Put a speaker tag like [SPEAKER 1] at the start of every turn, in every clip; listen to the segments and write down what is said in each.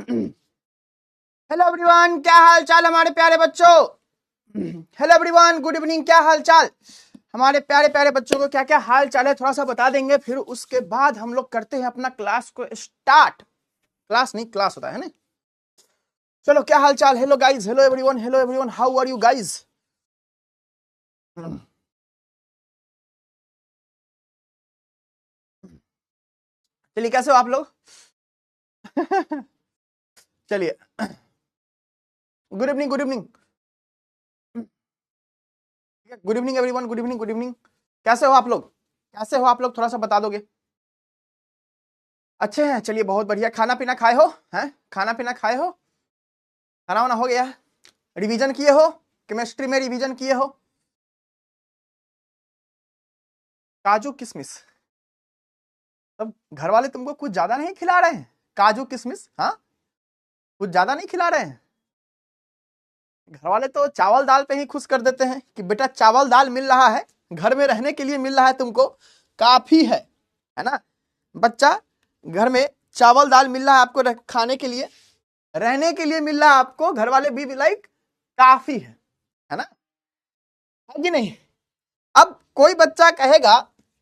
[SPEAKER 1] Hello everyone, क्या हाल चाल हमारे प्यारे बच्चों। Hello everyone, good evening. क्या हाल चाल हमारे प्यारे प्यारे बच्चों को, क्या क्या हाल चाल है थोड़ा सा बता देंगे, फिर उसके बाद हम लोग करते हैं अपना क्लास को स्टार्ट। क्लास नहीं, क्लास होता है ना। चलो, क्या हाल चाल। Hello guys, hello everyone, how are you guys. चलिए, कैसे हो आप लोग। चलिए, good evening, good evening, good evening everyone, good evening, good evening. कैसे हो आप लोग, कैसे हो आप लोग, थोड़ा सा बता दोगे। अच्छे हैं, चलिए बहुत बढ़िया। खाना पीना खाए हो, हैं खाना पीना खाए हो, खाना वाना हो गया। रिवीजन किए हो, केमिस्ट्री में रिवीजन किए हो। काजू किशमिश, तब घर वाले तुमको कुछ ज्यादा नहीं खिला रहे हैं। काजू किशमिश, हाँ, कुछ ज्यादा नहीं खिला रहे हैं। घर वाले तो चावल दाल पे ही खुश कर देते हैं कि बेटा चावल दाल मिल रहा है, घर में रहने के लिए मिल रहा है तुमको, काफी है ना। बच्चा, घर में चावल दाल मिल रहा है आपको खाने के लिए, रहने के लिए मिल रहा है आपको, घर वाले भी लाइक काफी है ना, है कि नहीं। अब कोई बच्चा कहेगा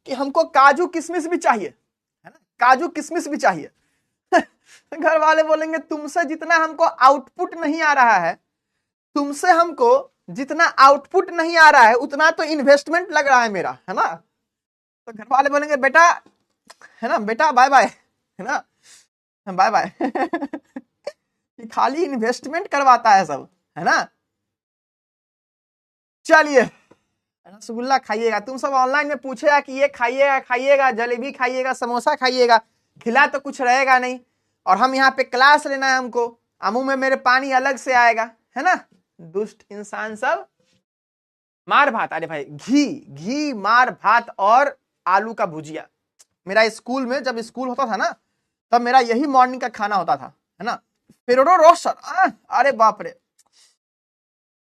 [SPEAKER 1] कि हमको काजू किशमिश भी चाहिए, है ना, काजू किशमिश भी चाहिए। घर वाले बोलेंगे तुमसे जितना हमको आउटपुट नहीं आ रहा है, तुमसे हमको जितना आउटपुट नहीं आ रहा है उतना तो इन्वेस्टमेंट लग रहा है मेरा, है ना। तो घर वाले बोलेंगे बेटा, है ना, बेटा बाय बाय, है ना, बाय बाय। खाली इन्वेस्टमेंट करवाता है सब, है ना। चलिए, रसगुल्ला खाइएगा। तुम सब ऑनलाइन में पूछेगा कि ये खाइएगा, खाइएगा जलेबी खाइएगा, समोसा खाइएगा, खिला तो कुछ रहेगा नहीं। और हम यहाँ पे क्लास लेना है हमको, मुंह में मेरे पानी अलग से आएगा, है ना। दुष्ट इंसान सब। मार भात, अरे भाई घी घी मार भात और आलू का भुजिया। मेरा स्कूल में जब स्कूल होता था ना, तब मेरा यही मॉर्निंग का खाना होता था, है ना। फेरोरो रोस्टर, अरे बाप रे,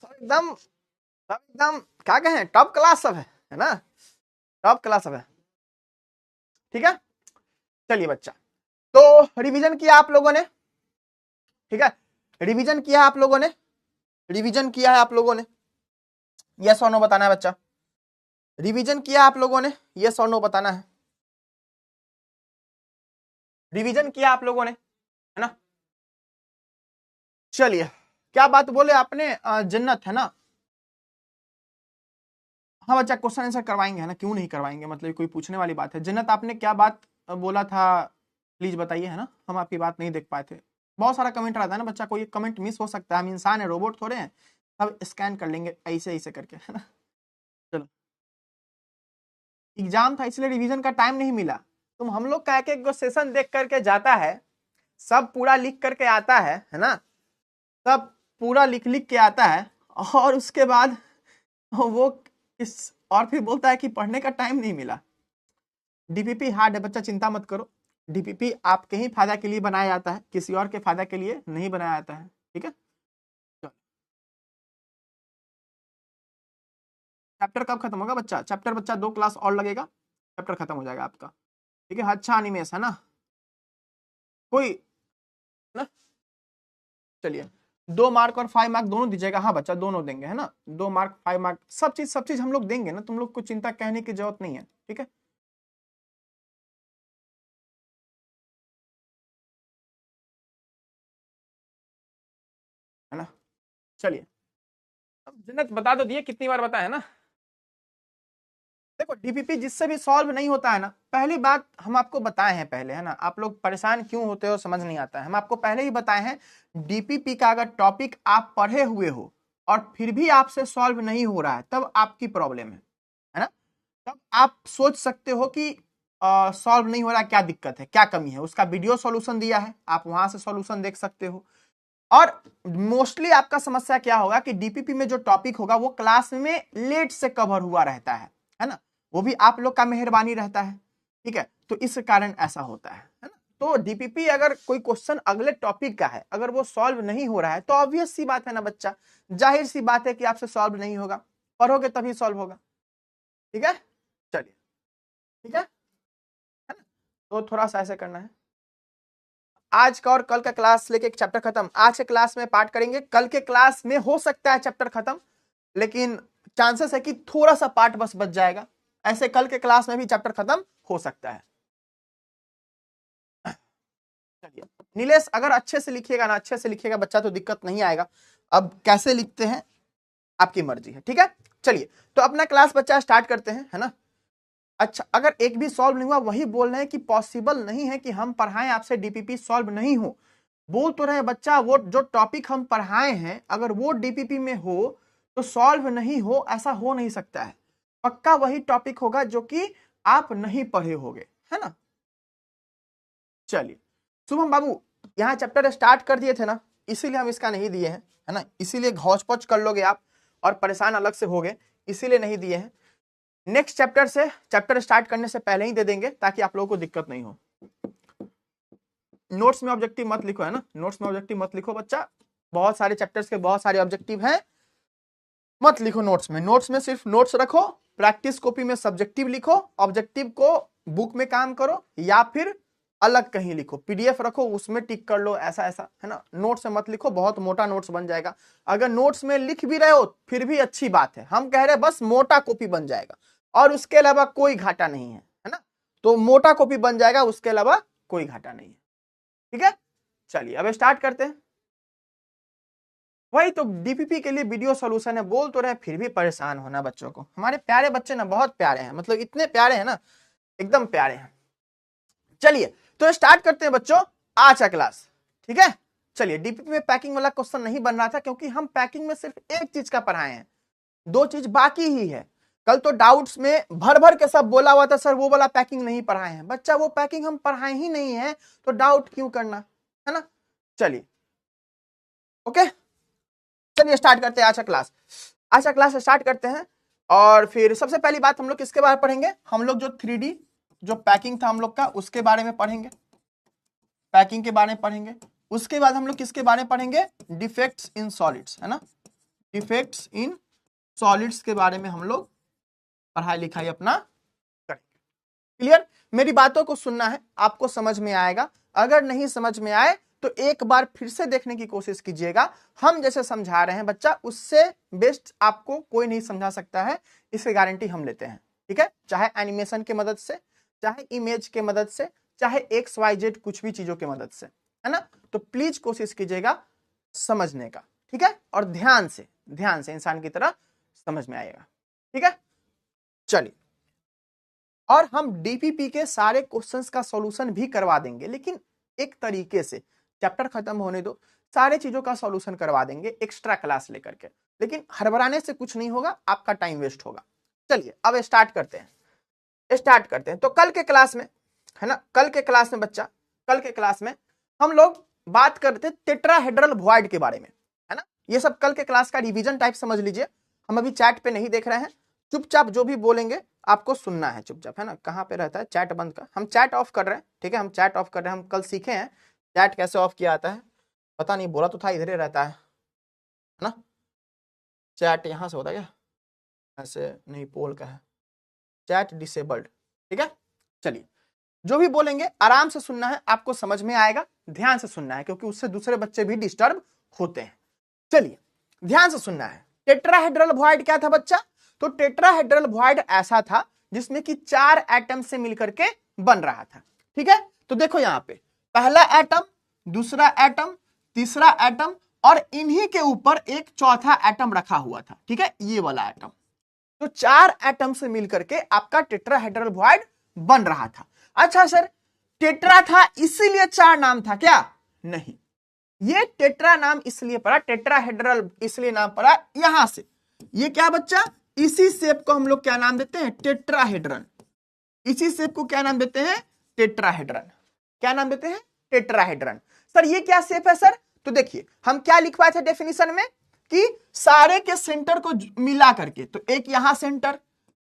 [SPEAKER 1] एकदम एकदम क्या कहें, टॉप क्लास सब है ना, टॉप क्लास सब है। ठीक है, चलिए बच्चा, तो रिवीजन किया आप लोगों ने, ठीक है, रिवीजन किया आप लोगों ने, रिवीजन किया है आप लोगों ने, यस और नो बताना है बच्चा। रिवीजन किया आप लोगों ने, यस और नो बताना है। रिवीजन किया आप लोगों ने, है ना। चलिए, क्या बात बोले आपने, जन्नत, है ना। हाँ बच्चा, क्वेश्चन आंसर करवाएंगे, है ना, क्यों नहीं करवाएंगे, मतलब कोई पूछने वाली बात है। जन्नत, आपने क्या बात बोला था, प्लीज बताइए, है ना, हम आपकी बात नहीं देख पाए थे। बहुत सारा कमेंट आता है ना बच्चा, कोई कमेंट मिस हो सकता है, हम इंसान है, रोबोट थोड़े हैं। अब स्कैन कर लेंगे ऐसे ऐसे करके, है ना। चलो, एग्जाम था इसलिए रिवीजन का टाइम नहीं मिला। तुम हम लोग का एक एक सेशन देख करके जाता है, सब पूरा लिख करके आता है ना, सब पूरा लिख लिख के आता है, और उसके बाद वो इस और फिर बोलता है कि पढ़ने का टाइम नहीं मिला। डीपीपी हार्ड है बच्चा, चिंता मत करो। डीपीपी आपके ही फायदा के लिए बनाया जाता है, किसी और के फायदा के लिए नहीं बनाया जाता है, ठीक है। चैप्टर कब खत्म होगा बच्चा, चैप्टर बच्चा 2 क्लास और लगेगा, चैप्टर खत्म हो जाएगा आपका, ठीक है। अच्छा अनिमेश, है ना, कोई ना। चलिए, 2 मार्क और 5 मार्क दोनों दीजिएगा, हाँ बच्चा दोनों देंगे, है ना। 2 मार्क 5 मार्क सब चीज हम लोग देंगे ना, तुम लोग को चिंता कहने की जरूरत नहीं है, ठीक है। है ना, चलिए, अब जन्नत बता दो दिए, कितनी बार बताया ना। देखो, डीपीपी जिससे भी सॉल्व नहीं होता है ना, पहली बात हम आपको बताए हैं पहले, है ना, आप लोग परेशान क्यों होते हो समझ नहीं आता है, हम आपको पहले ही बताए हैं। डीपीपी का अगर टॉपिक आप पढ़े हुए हो और फिर भी आपसे सॉल्व नहीं हो रहा है, तब आपकी प्रॉब्लम है ना। तब आप सोच सकते हो कि सॉल्व नहीं हो रहा, क्या दिक्कत है, क्या कमी है, उसका वीडियो सॉल्यूशन दिया है, आप वहां से सॉल्यूशन देख सकते हो। और मोस्टली आपका समस्या क्या होगा कि डीपीपी में जो टॉपिक होगा वो क्लास में लेट से कवर हुआ रहता है ना, वो भी आप लोग का मेहरबानी रहता है, ठीक है, तो इस कारण ऐसा होता है ना। तो डीपीपी अगर कोई क्वेश्चन अगले टॉपिक का है, अगर वो सॉल्व नहीं हो रहा है, तो ऑब्वियस सी बात है ना बच्चा, जाहिर सी बात है कि आपसे सॉल्व नहीं होगा, पढ़ोगे तभी सॉल्व होगा, ठीक है। चलिए, ठीक है ना, तो थोड़ा सा ऐसे करना है। आज का और कल का क्लास लेके एक चैप्टर खत्म। आज के क्लास में पाठ करेंगे, कल के क्लास में हो सकता है चैप्टर खत्म, लेकिन चांसेस है कि थोड़ा सा पार्ट बस बच जाएगा। ऐसे कल के क्लास में भी चैप्टर खत्म हो सकता है। चलिए नीलेश, अगर अच्छे से लिखिएगा ना, अच्छे से लिखिएगा बच्चा तो दिक्कत नहीं आएगा। अब कैसे लिखते हैं आपकी मर्जी है, ठीक है। चलिए तो अपना क्लास बच्चा स्टार्ट करते हैं, है ना। अच्छा, अगर एक भी सॉल्व नहीं हुआ, वही बोल रहे हैं कि पॉसिबल नहीं है कि हम पढ़ाएं आपसे डीपीपी सॉल्व नहीं हो। बोल तो रहे बच्चा, वो जो टॉपिक हम पढ़ाए हैं अगर वो डीपीपी में हो तो सॉल्व नहीं हो, ऐसा हो नहीं सकता है। पक्का वही टॉपिक होगा जो कि आप नहीं पढ़े होगे, है ना। चलिए शुभम बाबू, यहाँ चैप्टर स्टार्ट कर दिए थे ना, इसीलिए हम इसका नहीं दिए हैं, है ना। इसीलिए घौच पौच कर लोगे आप और परेशान अलग से होगे, इसीलिए नहीं दिए हैं। नेक्स्ट चैप्टर से, चैप्टर स्टार्ट करने से पहले ही दे देंगे ताकि आप लोगों को दिक्कत नहीं हो। नोट्स में ऑब्जेक्टिव मत लिखो, है ना, नोट्स में ऑब्जेक्टिव मत लिखो बच्चा। बहुत सारे चैप्टर्स के बहुत सारे ऑब्जेक्टिव हैं, मत लिखो नोट्स में। नोट्स में सिर्फ नोट्स रखो, प्रैक्टिस कॉपी में सब्जेक्टिव लिखो, ऑब्जेक्टिव को बुक में काम करो या फिर अलग कहीं लिखो, पीडीएफ रखो उसमें टिक कर लो, ऐसा ऐसा, है ना। नोट्स में मत लिखो, बहुत मोटा नोट्स बन जाएगा। अगर नोट्स में लिख भी रहे हो फिर भी अच्छी बात है, हम कह रहे हैं बस मोटा कॉपी बन जाएगा और उसके अलावा कोई घाटा नहीं है ना। तो मोटा कॉपी बन जाएगा, उसके अलावा कोई घाटा नहीं है, ठीक है। चलिए अब स्टार्ट करते हैं। वही तो डीपीपी के लिए वीडियो सॉल्यूशन है, बोल तो रहे फिर भी परेशान होना बच्चों को। हमारे प्यारे बच्चे ना बहुत प्यारे हैं, मतलब इतने प्यारे हैं ना, एकदम प्यारे हैं। चलिए तो स्टार्ट करते हैं बच्चों आज का क्लास, ठीक है। चलिए डीपीपी में पैकिंग वाला क्वेश्चन नहीं बन रहा था क्योंकि हम पैकिंग में सिर्फ एक चीज का पढ़ाए हैं, दो चीज बाकी ही है। कल तो डाउट्स में भर भर के सब बोला हुआ था सर वो वाला पैकिंग नहीं पढ़ाए हैं। बच्चा वो पैकिंग हम पढ़ाए ही नहीं है तो डाउट क्यों करना, है ना। चलिए ओके, चलिए स्टार्ट करते हैं आज का क्लास। आज का क्लास स्टार्ट करते हैं और फिर सबसे पहली बात हम लोग किसके बारे में पढ़ेंगे, हम लोग जो 3D जो पैकिंग था हम लोग का उसके बारे में पढ़ेंगे, पैकिंग के बारे में पढ़ेंगे। उसके बाद हम लोग किसके बारे में पढ़ेंगे, डिफेक्ट्स इन सॉलिड्स, है ना, डिफेक्ट्स इन सॉलिड्स के बारे में हम लोग पढ़ाई लिखाई अपना करेंगे। क्लियर, मेरी बातों को सुनना है, आपको समझ में आएगा। अगर नहीं समझ में आए तो एक बार फिर से देखने की कोशिश कीजिएगा। हम जैसे समझा रहे हैं बच्चा, उससे बेस्ट आपको कोई नहीं समझा सकता है, इसकी गारंटी हम लेते हैं, ठीक है। चाहे एनिमेशन की मदद से, चाहे इमेज के मदद से, चाहे XYZ कुछ भी चीजों की मदद से, है ना। तो प्लीज कोशिश कीजिएगा समझने का, ठीक है, और ध्यान से इंसान की तरह समझ में आएगा, ठीक है। चलिए, और हम डीपीपी के सारे क्वेश्चंस का सॉल्यूशन भी करवा देंगे, लेकिन एक तरीके से चैप्टर खत्म होने दो, सारे चीजों का सॉल्यूशन करवा देंगे एक्स्ट्रा क्लास लेकर के, लेकिन हड़बड़ाने से कुछ नहीं होगा, आपका टाइम वेस्ट होगा। चलिए अब स्टार्ट करते हैं। तो कल के क्लास में, है ना, कल के क्लास में बच्चा, कल के क्लास में हम लोग बात करते टेट्राहेड्रल वॉइड के बारे में, है ना। ये सब कल के क्लास का रिवीजन टाइप समझ लीजिए। हम अभी चैट पे नहीं देख रहे हैं, चुपचाप जो भी बोलेंगे आपको सुनना है चुपचाप, है ना। कहाँ पे रहता है चैट बंद का, हम चैट ऑफ कर रहे हैं, ठीक है, हम चैट ऑफ कर रहे हैं। हम कल सीखे हैं चैट कैसे ऑफ किया जाता है, पता नहीं, बोला तो था इधर ही रहता है ना। चैट यहाँ से होता है क्या, ऐसे नहीं, पोल का है चैट डिसेबल्ड, ठीक है। चलिए जो भी बोलेंगे आराम से सुनना है, आपको समझ में आएगा, ध्यान से सुनना है, क्योंकि उससे दूसरे बच्चे भी डिस्टर्ब होते हैं। चलिए ध्यान से सुनना है। टेट्राहेड्रल वॉइड क्या था बच्चा, तो टेट्राहेड्रल वॉइड ऐसा था जिसमें कि 4 एटम से मिलकर के बन रहा था, ठीक है। तो देखो यहां पे पहला एटम, दूसरा एटम, तीसरा एटम और इन्हीं के ऊपर एक चौथा एटम रखा हुआ था, ठीक है, ये वाला एटम। तो 4 एटम से मिलकर के आपका टेट्राहेड्रल वॉइड बन रहा था। अच्छा सर, टेट्रा था इसीलिए 4 नाम था क्या, नहीं, ये टेट्रा नाम इसलिए पड़ा, टेट्राहेड्रल इसलिए नाम पड़ा यहां से। ये क्या बच्चा, इसी शेप को हम लोग क्या नाम देते हैं, टेट्राहेड्रन। इसी शेप को क्या नाम देते हैं, टेट्राहेड्रन। क्या नाम देते हैं, टेट्राहेड्रन। सर ये क्या शेप है सर, तो देखिए हम क्या लिखवाए थे डेफिनेशन में कि सारे के सेंटर को मिला करके, तो एक यहां सेंटर,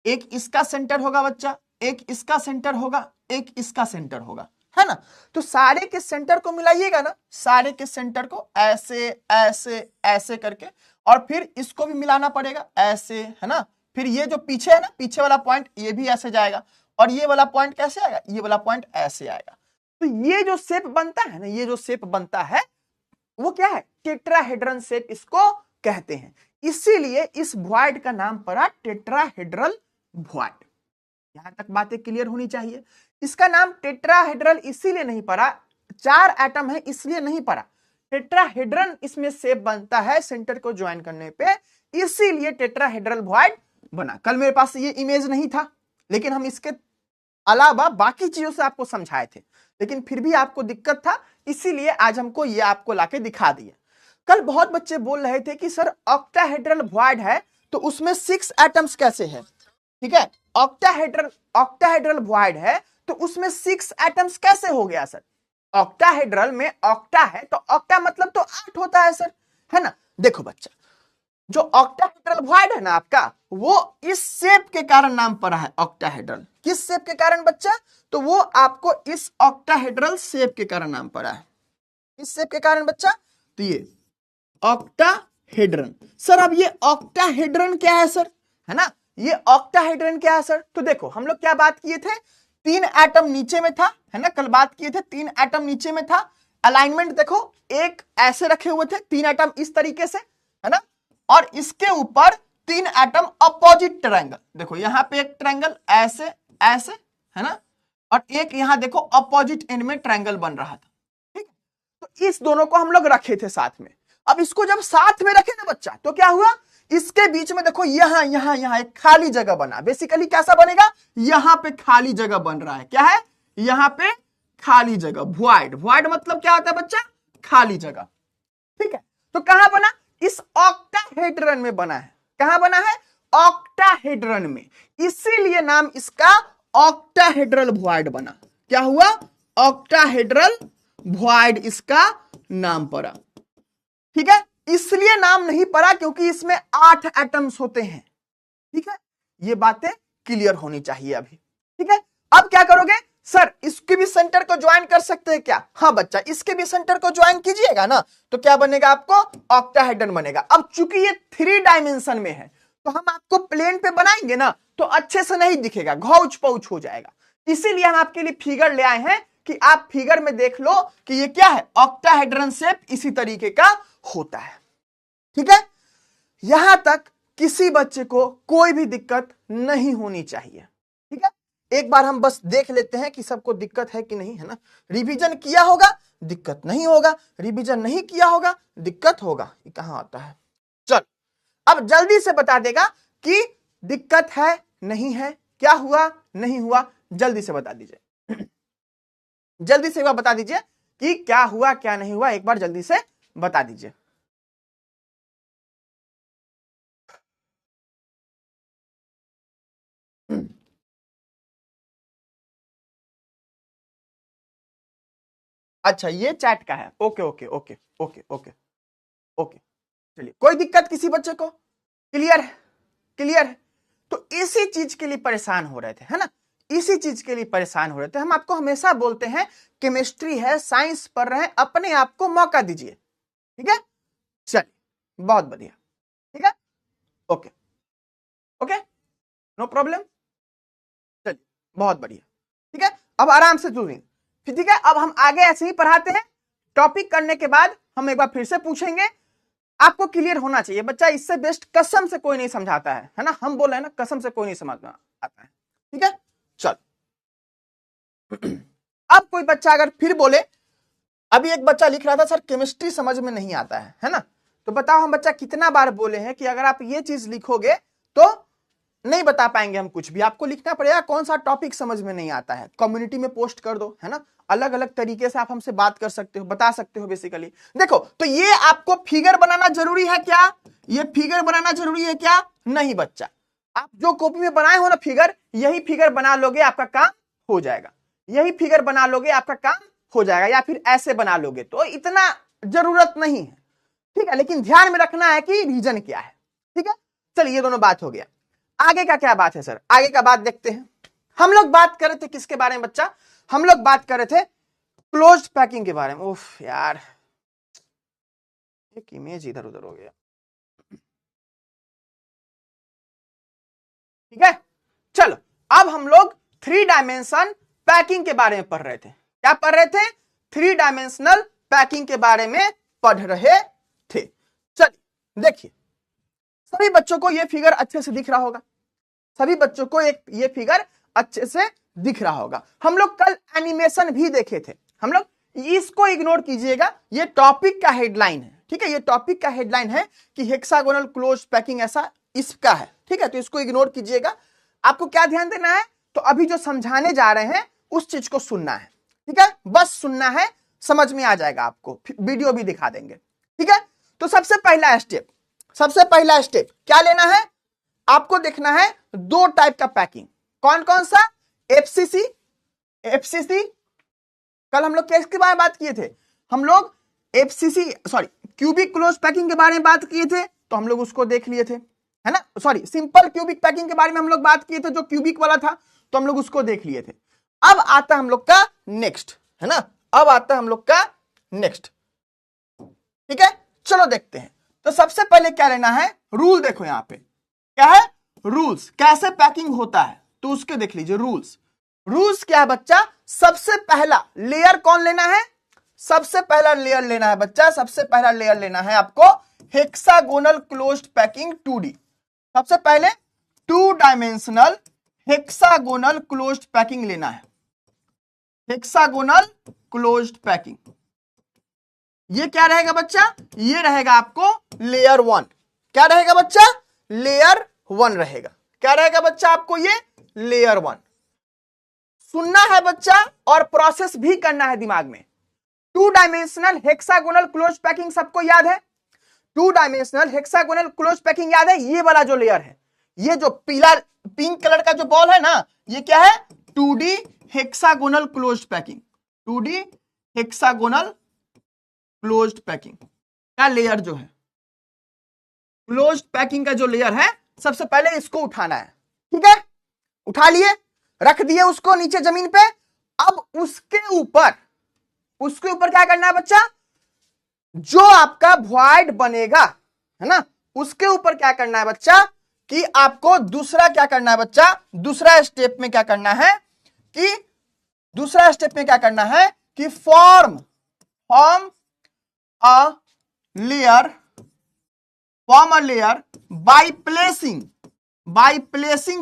[SPEAKER 1] एक इसका सेंटर होगा बच्चा, एक इसका सेंटर होगा, एक इसका सेंटर होगा, है ना। तो सारे के सेंटर को मिलाइएगा ना, सारे के सेंटर को ऐसे ऐसे ऐसे करके, और फिर इसको भी मिलाना पड़ेगा ऐसे, है ना। फिर ये जो पीछे है ना, पीछे वाला पॉइंट ये भी ऐसे जाएगा, और ये वाला पॉइंट कैसे आएगा, ये वाला पॉइंट ऐसे आएगा। तो ये जो शेप बनता है ना, ये जो शेप बनता है वो क्या है, टेट्राहेड्रन शेप इसको कहते हैं। इसीलिए इस वॉइड का नाम पड़ा टेट्राहेड्रल वॉइड। यहां तक बातें क्लियर होनी चाहिए। इसका नाम टेट्राहेड्रल इसीलिए नहीं पड़ा, 4 एटम है इसलिए नहीं पड़ा, टेट्राहेड्रन इसमें शेप बनता है सेंटर को ज्वाइन करने पे, इसीलिए टेट्राहेड्रल वॉइड बना। कल मेरे पास ये इमेज नहीं था, लेकिन हम इसके अलावा बाकी चीजों से आपको समझाए थे, लेकिन फिर भी आपको दिक्कत था, इसीलिए आज हमको ये आपको लाके दिखा दिया। कल बहुत बच्चे बोल रहे थे कि सर ऑक्टाहेड्रल वॉइड है तो उसमें 6 एटम्स कैसे है, ठीक है, ऑक्टाहेड्रल वॉइड है तो उसमें 6 एटम्स कैसे हो गया सर? ऑक्टाहेड्रल में ऑक्टा है तो ऑक्टा मतलब तो 8 होता है सर, है ना। देखो बच्चा, जो ऑक्टाहेड्रल वॉइड है ना आपका, वो इस शेप के कारण नाम पड़ा है ऑक्टाहेड्रल। किस शेप के कारण बच्चा? तो वो आपको इस ऑक्टाहेड्रल शेप के कारण नाम पड़ा है, इस शेप के कारण बच्चा। तो ये ऑक्टाहेड्रन। सर अब ये ऑक्टाहेड्रन क्या है सर, है ना, ये ऑक्टाहेड्रन क्या है सर? तो देखो हम लोग क्या बात किए थे, 3 एटम नीचे में था, है ना, कल बात किए थे 3 एटम नीचे में था। अलाइनमेंट देखो, एक ऐसे रखे हुए थे 3 एटम इस तरीके से, है ना, और इसके ऊपर 3 एटम अपोजिट ट्रायंगल। देखो यहां पे एक ट्रायंगल ऐसे ऐसे, है ना, और एक यहां देखो अपोजिट एंड में ट्रायंगल बन रहा था, ठीक। तो इस दोनों को हम लोग रखे थे साथ में। अब इसको जब साथ में रखे ना बच्चा, तो क्या हुआ, इसके बीच में देखो यहां यहां यहां एक खाली जगह बना। बेसिकली कैसा बनेगा, यहां पे खाली जगह बन रहा है, क्या है, यहां पे खाली जगह, वॉइड। वॉइड मतलब क्या होता है बच्चा, खाली जगह, ठीक है। तो कहां बना, इस ऑक्टाहेड्रन में बना है। कहां बना है, ऑक्टाहेड्रन में, इसीलिए नाम इसका ऑक्टाहेड्रल वॉइड बना। क्या हुआ, ऑक्टाहेड्रल वॉइड इसका नाम पड़ा, ठीक है। इसलिए नाम नहीं पड़ा क्योंकि इसमें 8 एटम्स होते हैं, ठीक है। ये बातें क्लियर होनी चाहिए अभी, ठीक है। अब क्या करोगे सर, इसके भी सेंटर को ज्वाइन कर सकते हैं क्या? हाँ बच्चा, इसके भी सेंटर को ज्वाइन कीजिएगा ना, तो क्या बनेगा आपको, ऑक्टाहेड्रन बनेगा। अब चूंकि ये 3 डायमेंशन में है, तो हम आपको प्लेन पे बनाएंगे ना तो अच्छे से नहीं दिखेगा, घौच पौच हो जाएगा। इसीलिए हम आपके लिए फिगर ले आए हैं कि आप फिगर में देख लो कि ये क्या है, ऑक्टाहेड्रन शेप इसी तरीके का होता है, ठीक है। यहां तक किसी बच्चे को कोई भी दिक्कत नहीं होनी चाहिए, ठीक है। एक बार हम बस देख लेते हैं कि सबको दिक्कत है कि नहीं, है ना। रिवीजन किया होगा दिक्कत नहीं होगा, रिवीजन नहीं किया होगा दिक्कत होगा। ये कहां आता है, चल अब जल्दी से बता देगा कि दिक्कत है नहीं है, क्या हुआ नहीं हुआ, जल्दी से बता दीजिए, जल्दी से एक बार बता दीजिए कि क्या हुआ क्या नहीं हुआ, एक बार जल्दी से बता दीजिए। अच्छा ये चैट का है, okay okay okay okay okay okay, चलिए कोई दिक्कत किसी बच्चे को, क्लियर है, क्लियर है। तो इसी चीज के लिए परेशान हो रहे थे, है ना, इसी चीज के लिए परेशान हो रहे थे। हम आपको हमेशा बोलते हैं केमिस्ट्री है, साइंस पढ़ रहे हैं, अपने आप को मौका दीजिए, ठीक है। चलिए बहुत बढ़िया, ठीक है, ओके ओके, नो प्रॉब्लम, चलिए बहुत बढ़िया, ठीक है। अब आराम से सुनिए, ठीक है। अब हम आगे ऐसे ही पढ़ाते हैं, टॉपिक करने के बाद हम एक बार फिर से पूछेंगे, आपको क्लियर होना चाहिए बच्चा, इससे बेस्ट कसम से कोई नहीं समझाता है ना, हम बोल रहे हैं ना, कसम से कोई नहीं समझ आता है, ठीक है। चल अब कोई बच्चा अगर फिर बोले, अभी एक बच्चा लिख रहा था सर केमिस्ट्री समझ में नहीं आता है ना, तो बताओ हम बच्चा कितना बार बोले हैं कि अगर आप ये चीज लिखोगे तो नहीं बता पाएंगे हम कुछ भी, आपको लिखना पड़ेगा कौन सा टॉपिक समझ में नहीं आता है, कम्युनिटी में पोस्ट कर दो, है ना, अलग अलग तरीके से आप हमसे बात कर सकते हो, बता सकते हो। बेसिकली देखो, तो ये आपको फिगर बनाना जरूरी है क्या, ये फिगर बनाना जरूरी है क्या, नहीं बच्चा, आप जो कॉपी में बनाए हो ना फिगर, यही फिगर बना लोगे आपका काम हो जाएगा, यही फिगर बना लोगे आपका काम हो जाएगा, या फिर ऐसे बना लोगे तो इतना जरूरत नहीं है, ठीक है। लेकिन ध्यान में रखना है कि रीजन क्या है, ठीक है। चलिए ये दोनों बात हो गया, आगे का क्या बात है सर, आगे का बात देखते हैं। हम लोग बात कर रहे थे किसके बारे में बच्चा, हम लोग बात कर रहे थे क्लोज्ड पैकिंग के बारे में। उफ यार, एक इमेज इधर उधर हो गया, ठीक है। चलो अब हम लोग 3 डायमेंशन पैकिंग के बारे में पढ़ रहे थे, क्या पढ़ रहे थे? 3 डायमेंशनल पैकिंग के बारे में पढ़ रहे थे। चलिए देखिए, सभी बच्चों को ये फिगर अच्छे से दिख रहा होगा, सभी बच्चों को ये फिगर अच्छे से दिख रहा होगा। हम लोग कल एनिमेशन भी देखे थे, हम लोग इसको इग्नोर कीजिएगा, ये टॉपिक का हेडलाइन है, ठीक है, ये टॉपिक का हेडलाइन है कि हेक्सागोनल क्लोज पैकिंग ऐसा इसका है, ठीक है, तो इसको इग्नोर कीजिएगा। आपको क्या ध्यान देना है? तो अभी जो समझाने जा रहे हैं उस चीज को सुनना है, ठीक है, बस सुनना है, समझ में आ जाएगा आपको, वीडियो भी दिखा देंगे, ठीक है। तो सबसे पहला स्टेप क्या लेना है? आपको देखना है 2 टाइप का पैकिंग। कौन कौन सा? एफसीसी, कल हम लोग किसके बारे में बात किए थे? हम लोग क्यूबिक क्लोज पैकिंग के बारे में बात किए थे, तो हम लोग उसको देख लिए थे, है ना। सिंपल क्यूबिक पैकिंग के बारे में हम लोग बात किए थे, जो क्यूबिक वाला था, तो हम लोग उसको देख लिए थे। अब आता हम लोग का नेक्स्ट, है ना, अब आता हम लोग का नेक्स्ट, ठीक है। चलो देखते हैं। तो सबसे पहले क्या लेना है? रूल देखो यहां पे क्या है, रूल्स, कैसे पैकिंग होता है, तो उसके देख लीजिए। रूल्स क्या है बच्चा? सबसे पहला लेयर कौन लेना है? सबसे पहला लेयर लेना है बच्चा, सबसे पहला लेयर लेना है आपको हेक्सागोनल क्लोज्ड पैकिंग 2D। सबसे पहले 2 डायमेंशनल हेक्सागोनल क्लोज्ड पैकिंग लेना है, हेक्सागोनल क्लोज्ड पैकिंग। ये क्या रहेगा बच्चा? ये रहेगा आपको लेयर 1। क्या रहेगा बच्चा? लेयर 1 रहेगा। क्या रहेगा बच्चा आपको? ये लेयर 1 सुनना है बच्चा, और प्रोसेस भी करना है दिमाग में। 2 डायमेंशनल हेक्सागोनल क्लोज पैकिंग सबको याद है? 2 डायमेंशनल हेक्सागोनल क्लोज पैकिंग याद है? ये वाला जो लेयर है, ये जो पीला पिंक कलर का जो बॉल है ना, ये क्या है? 2D hexagonal closed packing. 2D hexagonal closed packing का लेयर जो है, क्लोज्ड पैकिंग का जो लेयर है, सबसे पहले इसको उठाना है, ठीक है। उठा लिए, रख दिए उसको नीचे जमीन पे। अब उसके ऊपर क्या करना है बच्चा? जो आपका वॉइड बनेगा, है ना, उसके ऊपर क्या करना है बच्चा? कि आपको दूसरा क्या करना है बच्चा? दूसरा स्टेप में क्या करना है कि form a layer by placing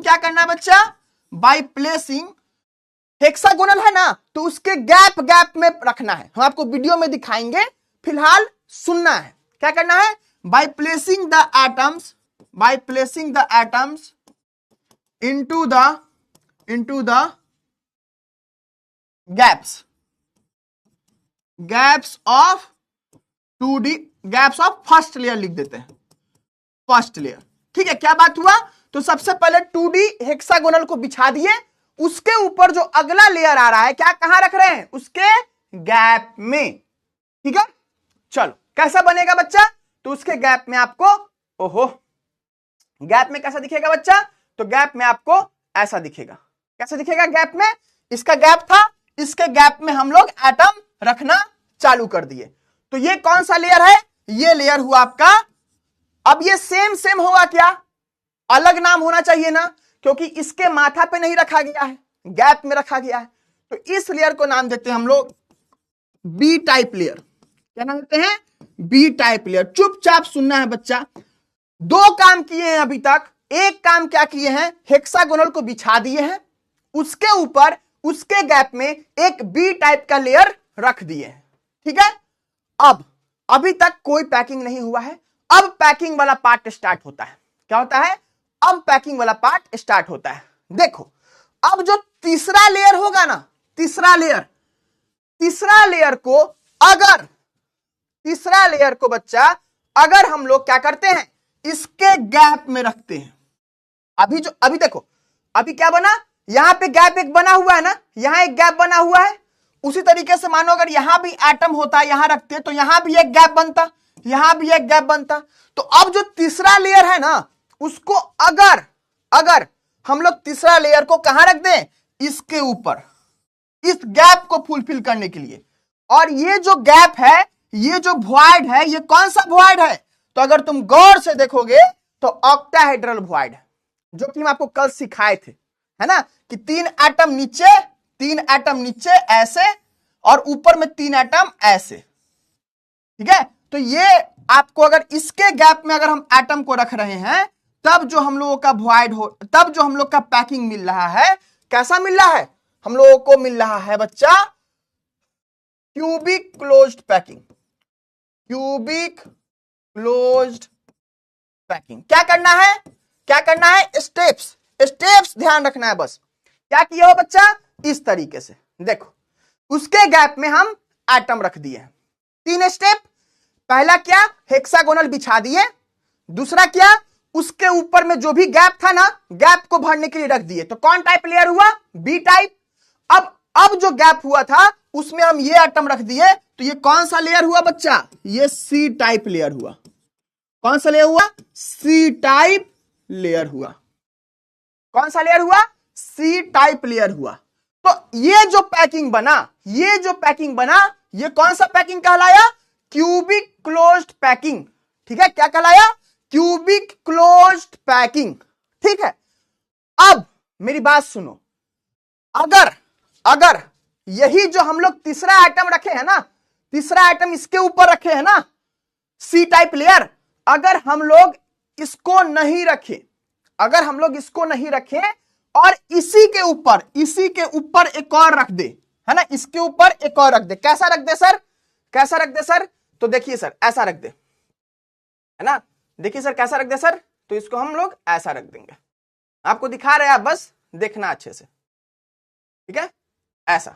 [SPEAKER 1] क्या करना है बच्चा? बाय प्लेसिंग हेक्सागोनल है ना, तो उसके गैप में रखना है। हम आपको वीडियो में दिखाएंगे, फिलहाल सुनना है। क्या करना है? By placing the atoms into the gaps of 2D, gaps of first layer लिख देते हैं, फर्स्ट लेयर, ठीक है। क्या बात हुआ? तो सबसे पहले 2D हेक्सागोनल को बिछा दिए, उसके ऊपर जो अगला लेयर आ रहा है, क्या कहां रख रहे हैं? उसके गैप में, ठीक है। चलो कैसा बनेगा बच्चा? तो उसके गैप में आपको, गैप में कैसा दिखेगा बच्चा? तो गैप में आपको ऐसा दिखेगा। कैसे दिखेगा गैप में? इसका गैप था, इसके गैप में हम लोग एटम रखना चालू कर दिए। तो ये कौन सा लेयर है? ये लेयर हुआ आपका। अब ये सेम होगा क्या? अलग नाम होना चाहिए ना, क्योंकि इसके माथा पे नहीं रखा गया है, गैप में रखा गया है। तो इस लेयर को नाम देते हैं हम लोग बी टाइप लेयर। क्या नाम देते हैं? B type layer. चुपचाप सुनना है बच्चा। 2 काम किए हैं अभी तक। एक काम क्या किए हैं? हेक्सागोनल को बिछा दिए हैं, उसके ऊपर उसके गैप में एक बी टाइप का लेयर रख दिए हैं, ठीक है। अब अभी तक कोई पैकिंग नहीं हुआ है, अब पैकिंग वाला पार्ट स्टार्ट होता है। क्या होता है? अब पैकिंग वाला पार्ट स्टार्ट होता है। देखो, अब जो तीसरा लेयर होगा ना, तीसरा लेयर को बच्चा अगर हम लोग क्या करते हैं? इसके गैप में रखते हैं। अभी देखो, अभी क्या बना? यहां पे गैप एक बना हुआ है ना, यहां एक गैप बना हुआ है। उसी तरीके से मानो अगर यहां भी एटम होता, यहां रखते, तो यहां भी एक गैप बनता, यहां भी एक गैप बनता। तो अब जो तीसरा लेयर है ना, उसको अगर हम लोग तीसरा लेयर को कहां रख दें? इसके ऊपर, इस गैप को फुलफिल करने के लिए। और ये जो गैप है, ये जो वॉइड है, ये कौन सा वॉइड है? तो अगर तुम गौर से देखोगे तो ऑक्टाहेड्रल वॉइड है, जो कि हम आपको कल सिखाए थे, है ना, कि 3 एटम नीचे ऐसे, और ऊपर में 3 एटम ऐसे, ठीक है। तो ये आपको अगर इसके गैप में अगर हम एटम को रख रहे हैं तब जो हम लोगों का वॉइड हो, तब जो हम लोग का पैकिंग मिल रहा है, कैसा मिल रहा है, हम लोगों को मिल रहा है बच्चा cubic closed packing. Cubic closed packing. क्या करना है, क्या करना है, स्टेप्स, स्टेप्स ध्यान रखना है बस। क्या किया हो बच्चा, इस तरीके से देखो, उसके गैप में हम एटम रख दिए हैं। 3 स्टेप। पहला क्या, हेक्सागोनल बिछा दिए। दूसरा क्या, उसके ऊपर में जो भी गैप था ना, गैप को भरने के लिए रख दिए। तो कौन टाइप लेयर हुआ, बी टाइप। अब जो गैप हुआ था उसमें हम ये एटम रख दिए, तो ये कौन सा लेयर हुआ बच्चा, ये सी टाइप लेयर हुआ। कौन सा लेयर हुआ, सी टाइप लेयर हुआ। कौन सा लेयर हुआ, सी टाइप लेयर हुआ। तो ये जो पैकिंग बना, ये जो पैकिंग बना, ये कौन सा पैकिंग कहलाया, क्यूबिक क्लोज्ड पैकिंग। ठीक है, क्या कहलाया, क्यूबिक क्लोज्ड पैकिंग। ठीक है, अब मेरी बात सुनो, अगर यही जो हम लोग तीसरा आइटम रखे हैं ना, तीसरा आइटम इसके ऊपर रखे हैं ना, सी टाइप लेयर, अगर हम लोग इसको नहीं रखें, अगर हम लोग इसको नहीं रखें और इसी के ऊपर एक और रख दे, है ना, इसके ऊपर एक और रख दे, कैसा रख दे सर, कैसा रख दे सर, तो देखिए सर ऐसा रख दे, है ना, देखिए सर कैसा रख दे सर, तो इसको हम लोग ऐसा रख देंगे। आपको दिखा रहे हैं, आप बस देखना अच्छे से, ठीक है, ऐसा।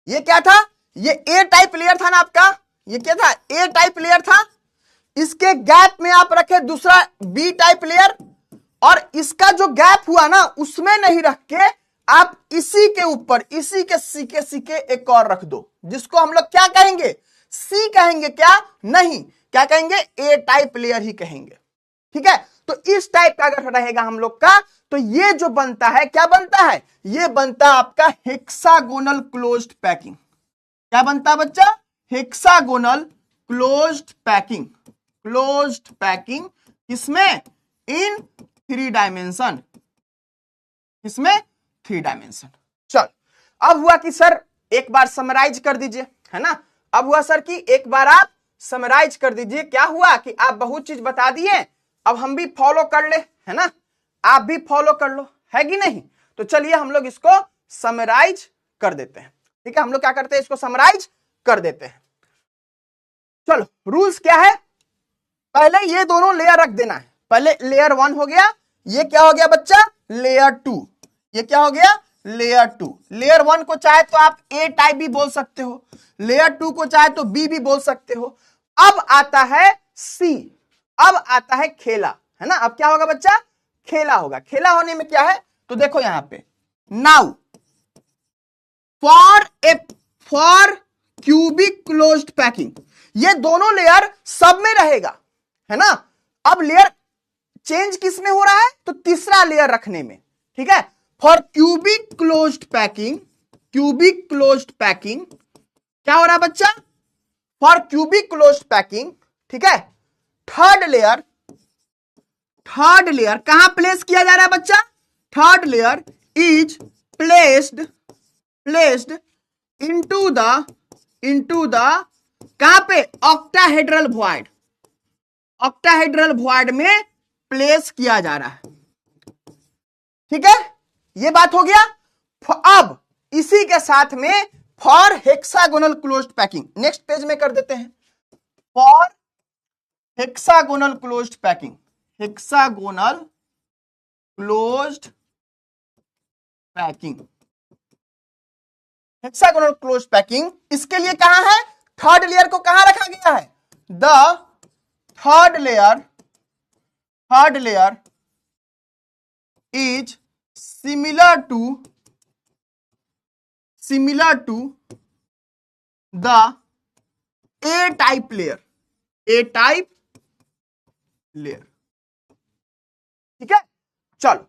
[SPEAKER 1] ये क्या था, ये ए टाइप लेयर था ना आपका, ये क्या था, ए टाइप लेयर था। इसके गैप में आप रखे दूसरा बी टाइप लेयर, और इसका जो गैप हुआ ना उसमें नहीं रख के आप इसी के ऊपर, इसी के सीके एक और रख दो, जिसको हम लोग क्या कहेंगे, सी कहेंगे क्या, नहीं, क्या कहेंगे, ए टाइप लेयर ही कहेंगे। ठीक है, तो इस टाइप का अगर रहेगा हम लोग का, तो ये जो बनता है, क्या बनता है, ये बनता है आपका हेक्सागोनल क्लोज्ड पैकिंग। क्या बनता है बच्चा, hexagonal closed packing. Closed packing इसमें इन 3 डायमेंशन, इसमें 3 डायमेंशन। चल, अब हुआ कि सर एक बार समराइज कर दीजिए, है ना, अब हुआ सर कि एक बार आप समराइज कर दीजिए। क्या हुआ कि आप बहुत चीज बता दिए, अब हम भी फॉलो कर ले, है ना, आप भी फॉलो कर लो, है कि नहीं। तो चलिए हम लोग इसको समराइज कर देते हैं। ठीक है, हम लोग क्या करते हैं, इसको समराइज कर देते हैं। चलो, रूल्स क्या है, पहले ये दोनों लेयर रख देना है। पहले लेयर 1 हो गया, ये क्या हो गया बच्चा, लेयर 2, ये क्या हो गया, लेयर 2। लेयर 1 को चाहे तो आप ए टाइप भी बोल सकते हो, लेयर 2 को चाहे तो बी भी बोल सकते हो। अब आता है सी, अब आता है खेला, है ना। अब क्या होगा बच्चा, खेला होगा। खेला होने में क्या है, तो देखो यहां पे, now for cubic closed packing, ये दोनों लेयर सब में रहेगा, है ना। अब लेयर चेंज किस में हो रहा है, तो तीसरा लेयर रखने में। ठीक है, for cubic closed packing, cubic closed packing क्या हो रहा है बच्चा, फॉर क्यूबिक क्लोज्ड पैकिंग, ठीक है, थर्ड लेयर कहां प्लेस किया जा रहा है बच्चा, third layer is placed into the कहां पे, ऑक्टाहेड्रल वॉइड, ऑक्टाहेड्रल वॉइड में प्लेस किया जा रहा है। ठीक है, ये बात हो गया। अब इसी के साथ में for hexagonal closed packing, next page में कर देते हैं, for hexagonal closed packing, hexagonal closed packing, hexagonal closed packing, इसके लिए कहां है, थर्ड लेयर को कहां रखा गया है, the third layer is similar to the A type layer, ठीक है। चलो,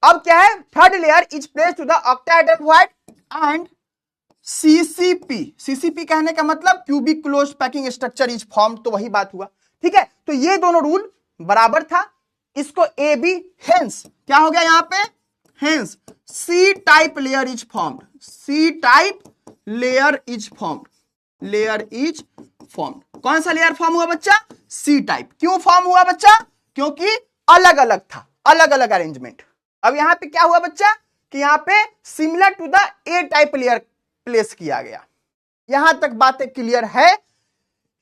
[SPEAKER 1] अब क्या है, third layer is placed to the octahedral void and CCP कहने का मतलब cubic closed packing structure is formed, तो वही बात हुआ। ठीक है, तो ये दोनों रूल बराबर था, इसको ए बी, हेंस क्या हो गया यहां पे, hence C type layer is formed, C type layer is formed, layer is formed. कौन सा लेयर फॉर्म हुआ बच्चा? सी टाइप। क्यों फॉर्म हुआ बच्चा? क्योंकि अलग अलग था, अलग अलग अरेंजमेंट। अब यहां पे क्या हुआ बच्चा कि यहां पे similar to the A type layer place किया गया। यहां तक बातें क्लियर है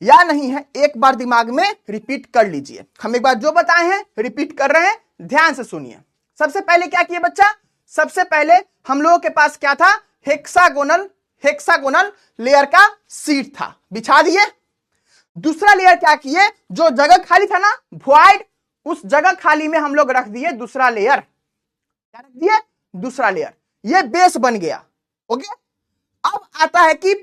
[SPEAKER 1] या नहीं है? एक बार दिमाग में रिपीट कर लीजिए। हम एक बार जो बताए हैं रिपीट कर रहे हैं, ध्यान से सुनिए। सबसे पहले क्या किया बच्चा? सबसे पहले हम लोगों के पास क्या था? हेक्सागोनल, हेक्सागोनल लेयर का सीट था, बिछा दिए। दूसरा लेयर क्या किए? जो जगह खाली था ना, वॉइड, उस जगह खाली में हम लोग रख दिए दूसरा लेयर। क्या रख दिए? दूसरा लेयर। ये बेस बन गया। ओके, अब आता है कि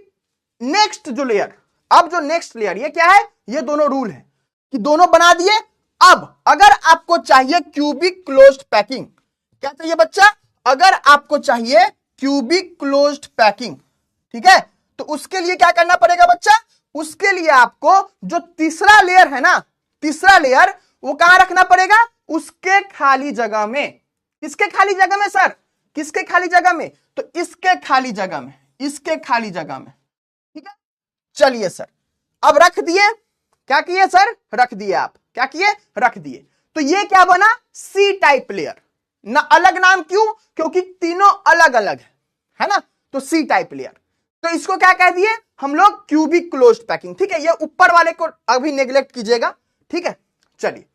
[SPEAKER 1] नेक्स्ट जो लेयर, अब जो नेक्स्ट लेयर, ये क्या है? ये दोनों रूल है कि दोनों बना दिए। अब अगर आपको चाहिए क्यूबिक क्लोज्ड पैकिंग, क्या चाहिए बच्चा? अगर आपको चाहिए क्यूबिक क्लोज्ड पैकिंग, ठीक है, तो उसके लिए क्या करना पड़ेगा बच्चा? उसके लिए आपको जो तीसरा लेयर है ना, तीसरा लेयर, वो कहां रखना पड़ेगा? उसके खाली जगह में। किसके खाली जगह में सर? किसके खाली जगह में? तो इसके खाली जगह में, इसके खाली जगह में। ठीक है, चलिए सर, अब रख दिए। क्या किए सर? रख दिए। आप क्या किए? रख दिए। तो ये क्या बना? सी टाइप लेयर ना। अलग नाम क्यों? क्योंकि तीनों अलग अलग है ना, तो सी टाइप लेयर। तो इसको क्या कह दिए हम लोग? Cubic closed packing. ठीक है, ये ऊपर वाले को अभी नेग्लेक्ट कीजिएगा। ठीक है, चलिए।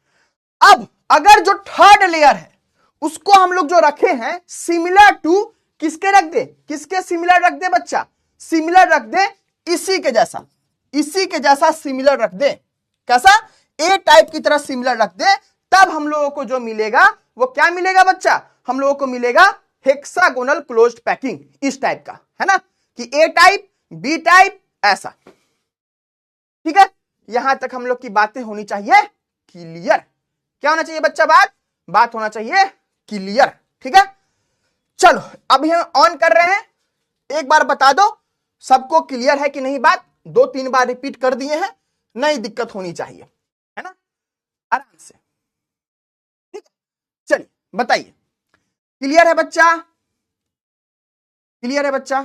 [SPEAKER 1] अब अगर जो थर्ड लेयर है उसको हम लोग जो रखे हैं सिमिलर टू, किसके रख दे? किसके सिमिलर रख दे बच्चा? सिमिलर रख दे इसी के जैसा, इसी के जैसा सिमिलर रख दे। कैसा? ए टाइप की तरह सिमिलर रख दे। तब हम लोगों को जो मिलेगा वो क्या मिलेगा बच्चा? हम लोगों को मिलेगा हेक्सागोनल क्लोज्ड पैकिंग, इस टाइप का, है ना, कि ए टाइप, बी टाइप, ऐसा। ठीक है, यहां तक हम लोग की बातें होनी चाहिए क्लियर। क्या होना चाहिए बच्चा? बात होना चाहिए क्लियर। ठीक है, चलो अभी हम ऑन कर रहे हैं। एक बार बता दो सबको क्लियर है कि नहीं बात? 2-3 बार रिपीट कर दिए हैं, नहीं दिक्कत होनी चाहिए, है ना, आराम से। ठीक है, चलिए बताइए, क्लियर है बच्चा? क्लियर है बच्चा?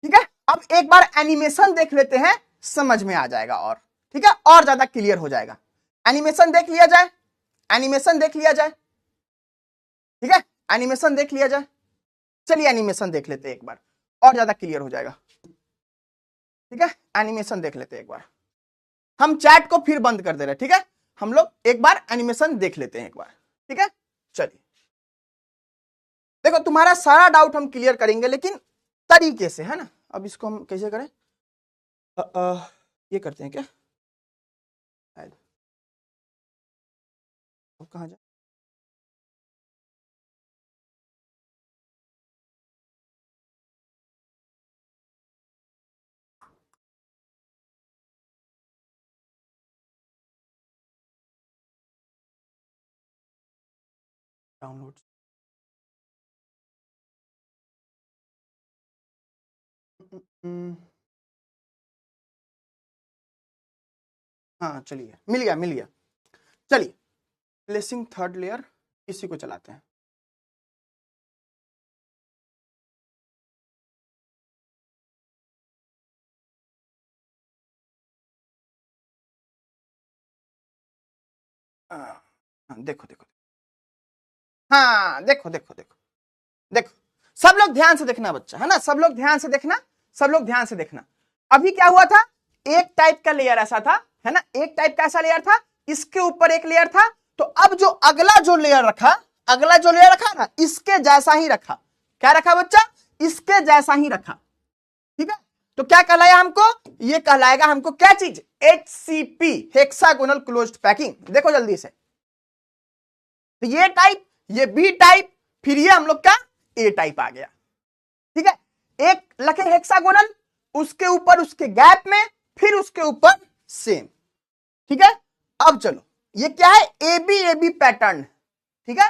[SPEAKER 1] ठीक है, अब एक बार एनिमेशन देख लेते हैं, समझ में आ जाएगा और, ठीक है, और ज्यादा क्लियर हो जाएगा। एनिमेशन देख लिया जाए, एनिमेशन देख लिया जाए। ठीक है, एनिमेशन देख लिया जाए। चलिए एनिमेशन देख लेते हैं एक बार, और ज्यादा क्लियर हो जाएगा। ठीक है, एनिमेशन देख लेते हैं एक बार। हम चैट को फिर बंद कर दे रहे हैं। ठीक है, हम लोग एक बार एनिमेशन देख लेते हैं एक बार। ठीक है, चलिए देखो, तुम्हारा सारा डाउट हम क्लियर करेंगे लेकिन तरीके से, है ना। अब इसको हम कैसे करें? ये करते हैं क्या? अब कहाँ जाए? डाउनलोड। हाँ चलिए, मिल गया मिल गया। चलिए, प्लेसिंग थर्ड लेयर, इसी को चलाते हैं। देखो देखो, हाँ देखो देखो देखो देखो, सब लोग ध्यान से देखना बच्चा, है ना, सब लोग ध्यान से देखना, सब लोग ध्यान से देखना। अभी क्या हुआ था? एक टाइप का लेयर ऐसा था, है ना, एक टाइप का ऐसा लेयर था, इसके ऊपर एक लेयर था। तो अब जो अगला जो लेयर रखा, अगला जो लेयर रखा ना, इसके जैसा ही रखा। क्या रखा बच्चा? इसके जैसा ही रखा। ठीक है, तो क्या कहलाया हमको? ये कहलाएगा हमको क्या चीज? HCP, hexagonal closed packing. देखो जल्दी से, तो ये टाइप, ये बी टाइप, फिर ये हम लोग का ए टाइप आ गया। ठीक है, एक लखे हेक्सागोनल, उसके ऊपर उसके गैप में, फिर उसके ऊपर सेम। ठीक है, अब चलो, ये क्या है? AB AB pattern. ठीक है,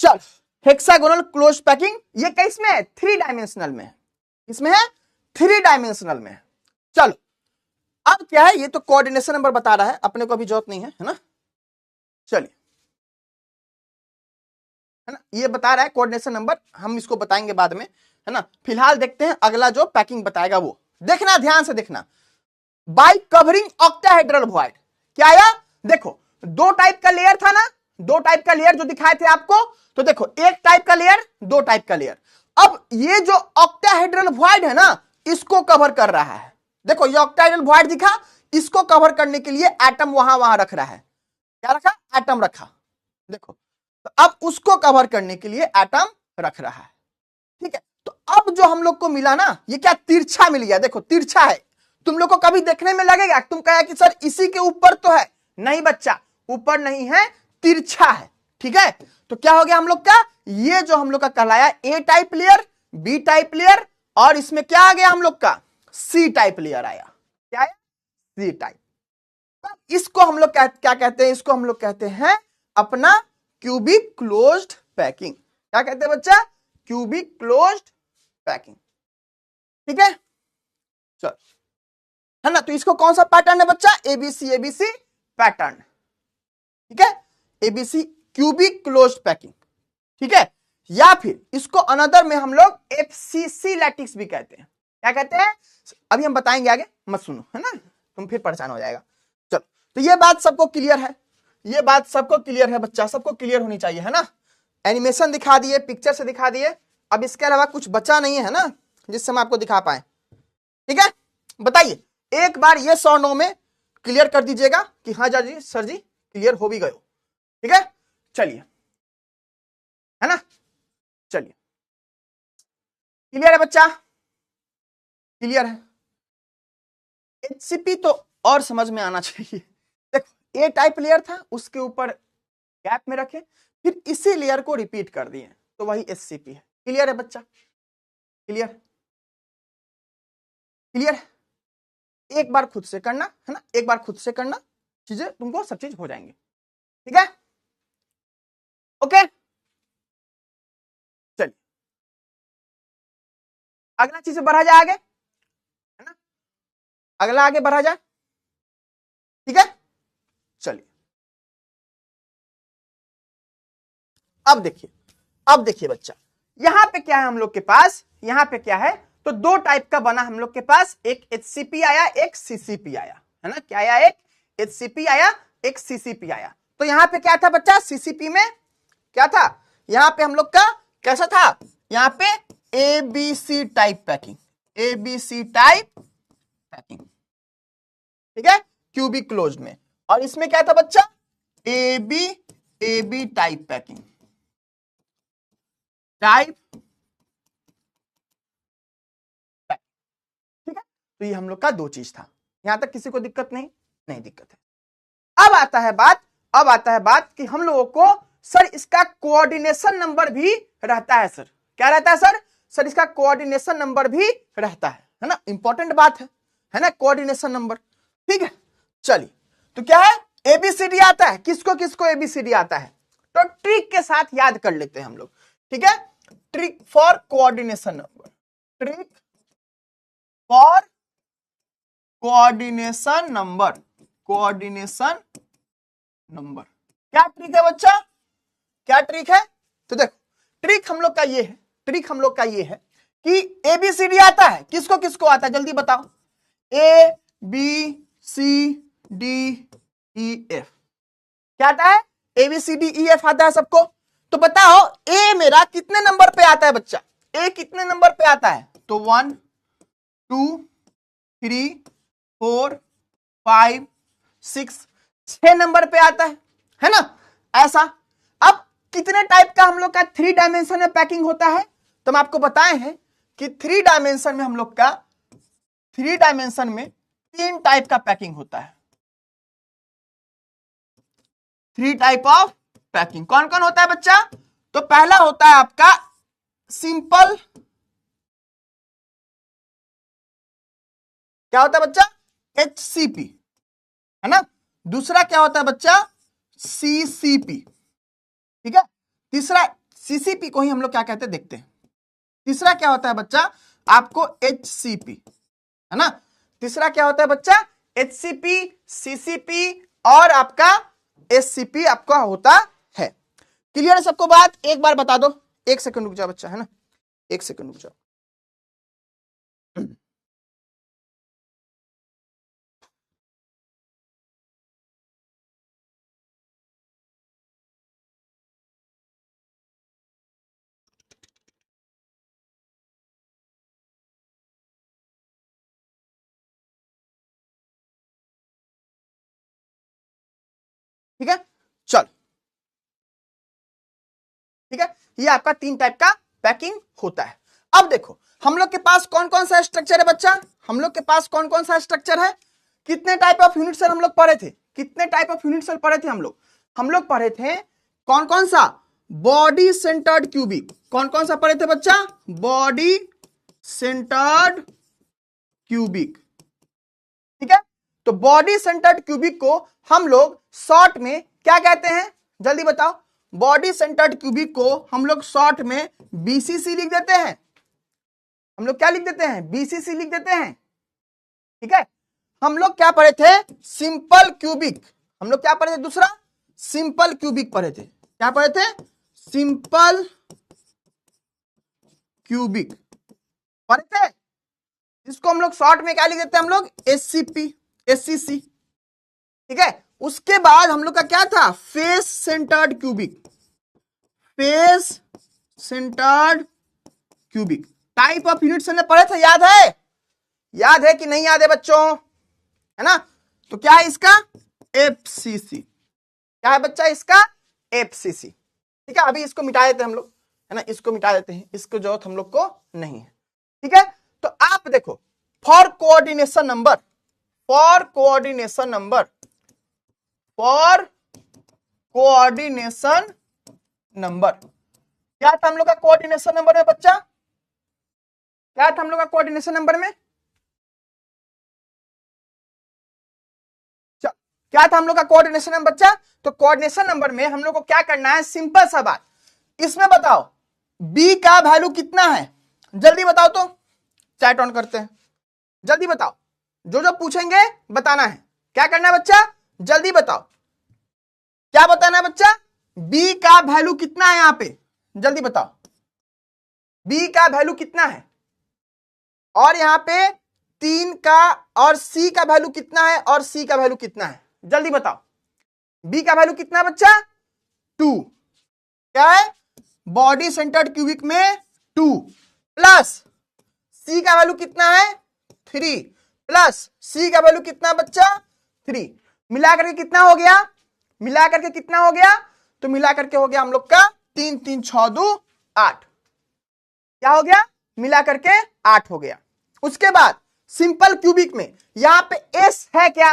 [SPEAKER 1] चल, हेक्सागोनल क्लोज पैकिंग, ये किस में है? 3 डायमेंशनल में। इसमें है 3 डायमेंशनल में। चलो, अब क्या है? ये तो कोऑर्डिनेशन नंबर बता रहा है, अपने को अभी जरूरत नहीं है, है ना। चलिए है ना, ये बता रहा है कोऑर्डिनेशन नंबर, हम इसको बताएंगे बाद में, है ना। फिलहाल देखते हैं अगला जो पैकिंग बताएगा वो देखना, ध्यान से देखना। बाय कवरिंग ऑक्टाहेड्रल वॉइड क्या आया, देखो दो टाइप का लेयर था ना, दो टाइप का लेयर जो दिखाए थे आपको, तो देखो एक टाइप का लेयर, दो टाइप का लेयर। अब ये जो ऑक्टाहेड्रल वॉइड है ना, इसको कवर कर रहा है। देखो ये ऑक्टाहेड्रल वॉइड दिखा, इसको कवर करने के लिए एटम वहां वहां रख रहा है, क्या रखा, एटम रखा। देखो तो अब उसको कवर करने के लिए एटम रख रहा है, ठीक है। तो अब जो हम लोग को मिला ना, ये क्या तिरछा मिल गया, देखो तिरछा है। तुम लोग को कभी देखने में लगेगा, तुम कहे कि सर इसी के ऊपर तो है, नहीं बच्चा, ऊपर नहीं है, तिरछा है, ठीक है। तो क्या हो गया हम लोग का, ये जो हम लोग का कहलाया A type layer, B type layer, और इसमें क्या आ गया हम लोग का, सी टाइप लेयर आया, क्या आया, सी टाइप। इसको हम लोग क्या कहते हैं, इसको हम लोग कहते हैं अपना क्यूबिक क्लोज्ड पैकिंग। क्या कहते हैं बच्चा, क्यूबिक क्लोज्ड पैकिंग, ठीक है। चल, है ना, तो इसको कौन सा पैटर्न है बच्चा, एबीसी पैटर्न, ठीक है, एबीसी क्यूबिक क्लोज्ड पैकिंग, ठीक है। या फिर इसको अनदर में हम लोग एफसीसी लैटिक्स भी कहते हैं। क्या कहते हैं, अभी हम बताएंगे आगे, मत सुनो, है ना, तुम फिर परेशान हो जाएगा। चलो, तो ये बात सबको क्लियर है, ये बात सबको क्लियर है बच्चा, सबको क्लियर होनी चाहिए, है ना। एनिमेशन दिखा दिए, पिक्चर से दिखा दिए, अब इसके अलावा कुछ बचा नहीं है ना जिससे हम आपको दिखा पाए, ठीक है। बताइए एक बार ये 100 में क्लियर कर दीजिएगा कि हाँ जी सर जी क्लियर हो भी गए, ठीक है। चलिए, है ना, चलिए, क्लियर है बच्चा, क्लियर है। एचसीपी तो और समझ में आना चाहिए। देखो ए टाइप लेयर था, उसके ऊपर गैप में रखे, फिर इसी लेयर को रिपीट कर दिए, तो वही एचसीपी है। क्लियर है बच्चा, क्लियर, क्लियर। एक बार खुद से करना, है ना, एक बार खुद से करना, चीजें तुमको सब चीज हो जाएंगे, ठीक है, ओके। चलिए अगला चीज बढ़ा जाए आगे, है ना, अगला आगे बढ़ा जाए, ठीक है। चलिए अब देखिए, अब देखिए बच्चा, यहां पे क्या है हम लोग के पास, यहां पे क्या है, तो दो टाइप का बना हम लोग के पास, एक एचसीपी आया, एक सीसीपी आया, है ना, क्या आया, एक एचसीपी आया, एक सीसीपी आया। तो यहां पे क्या था बच्चा, सीसीपी में क्या था, यहां पे हम लोग का कैसा था, यहां पे ABC type packing, ABC type packing, ठीक है, क्यूबिक क्लोज में। और इसमें क्या था बच्चा, एबी टाइप पैकिंग, टाइप, ठीक है। तो ये हम लोग का दो चीज था, यहां तक किसी को दिक्कत नहीं, नहीं दिक्कत है। अब आता है बात, अब आता है बात कि हम लोगों को सर इसका कोऑर्डिनेशन नंबर भी रहता है सर, क्या रहता है सर, सर इसका कोऑर्डिनेशन नंबर भी रहता है ना, इंपॉर्टेंट बात है ना, कोऑर्डिनेशन नंबर, ठीक है। चलिए तो क्या है, एबीसीडी आता है, किसको किसको एबीसीडी आता है, तो ट्रिक के साथ याद कर लेते हैं हम लोग, ठीक है। Trick for coordination number, trick for coordination number, coordination number, क्या ट्रिक है बच्चा, क्या ट्रिक है, तो देखो ट्रिक हम लोग का ये है, ट्रिक हम लोग का ये है कि एबीसीडी आता है, किसको किसको आता है जल्दी बताओ, A B C D E F, क्या आता है, एबीसीडी ई एफ आता है सबको। तो बताओ ए मेरा कितने नंबर पे आता है बच्चा, ए कितने नंबर पे आता है, तो 1 2 3 4 5 6 6 नंबर पे आता है ना, ऐसा। अब कितने टाइप का हम लोग का 3 डायमेंशन में पैकिंग होता है, तो हम आपको बताए हैं कि 3 डायमेंशन में हम लोग का 3 डायमेंशन में 3 टाइप का पैकिंग होता है, 3 टाइप ऑफ पैकिंग। कौन कौन होता है बच्चा, तो पहला होता है आपका सिंपल, क्या होता है बच्चा, एचसीपी, है ना। दूसरा क्या होता है बच्चा, सीसीपी, ठीक है। तीसरा सीसीपी को ही हम लोग क्या कहते हैं देखते हैं। तीसरा क्या होता है बच्चा, आपको एचसीपी, है ना। तीसरा क्या होता है बच्चा, एचसीपी, सीसीपी और आपका एससीपी आपका होता है। क्लियर है सबको बात? एक बार बता दो। एक सेकंड रुक जाओ बच्चा, है ना, एक सेकंड रुक जाओ। ठीक है, चल, ठीक है, ये आपका 3 टाइप का पैकिंग होता है। अब देखो हम लोग के पास कौन कौन सा स्ट्रक्चर है बच्चा, हम लोग के पास कौन कौन सा स्ट्रक्चर है, कितने टाइप ऑफ यूनिट सेल हम लोग पढ़े थे, कितने टाइप ऑफ यूनिट सेल पढ़े थे हम लोग पढ़े थे कौन कौन सा, बॉडी सेंटर्ड क्यूबिक, कौन कौन सा पढ़े थे बच्चा, बॉडी सेंटर्ड क्यूबिक। ठीक है, तो बॉडी सेंटर्ड क्यूबिक को हम लोग शॉर्ट में क्या कहते हैं, जल्दी बताओ। बॉडी सेंटर्ड क्यूबिक को हम लोग शॉर्ट में बीसीसी लिख देते हैं, हम लोग क्या लिख देते हैं, बीसीसी लिख देते हैं। ठीक है, हम लोग क्या पढ़े थे, सिंपल क्यूबिक, हम लोग क्या पढ़े थे, दूसरा सिंपल क्यूबिक पढ़े थे, क्या पढ़े थे, सिंपल क्यूबिक पढ़े थे, इसको हम लोग शॉर्ट में क्या लिख देते हैं, हम लोग एससीपी, एससीसी। ठीक है, उसके बाद हम लोग का क्या था, face centred cubic, face centred cubic. Type of unit हमने पढ़े थे, याद है, याद है कि नहीं याद है बच्चों, है ना। तो क्या है इसका, एफसीसी, क्या है बच्चा इसका, एफसीसी। ठीक है, अभी इसको मिटा देते हैं हम लोग, है ना, इसको मिटा देते हैं, इसको जरूरत हम लोग को नहीं है। ठीक है, तो आप देखो for coordination number, for coordination number, for coordination number, क्या था हम लोग का कोऑर्डिनेशन नंबर में बच्चा, क्या था हम लोग का कोऑर्डिनेशन नंबर में, क्या था हम लोग का कोऑर्डिनेशन नंबर बच्चा। तो कोऑर्डिनेशन नंबर में हम लोग को क्या करना है, सिंपल सा बात, इसमें बताओ बी का वैल्यू कितना है, जल्दी बताओ, तो चैट ऑन करते हैं, जल्दी बताओ, जो जो पूछेंगे बताना है, क्या करना है बच्चा, जल्दी बताओ, क्या बताना है बच्चा, बी का वैल्यू कितना है, यहां पे जल्दी बताओ, बी का वैल्यू कितना है, और यहां पे 3 का, और सी का वैल्यू कितना है, और सी का वैल्यू कितना है, जल्दी बताओ, बी का वैल्यू कितना है बच्चा, 2, क्या है, बॉडी सेंटर्ड क्यूबिक में 2, प्लस सी का वैल्यू कितना है, 3, प्लस सी का वैल्यू कितना बच्चा, 3, मिलाकर के कितना हो गया, मिलाकर के कितना हो गया, तो मिलाकर के हो गया हम लोग का 3 3 6 2 8, क्या हो गया, मिलाकर के 8 हो गया। उसके बाद सिंपल क्यूबिक में यहां पे एस है क्या,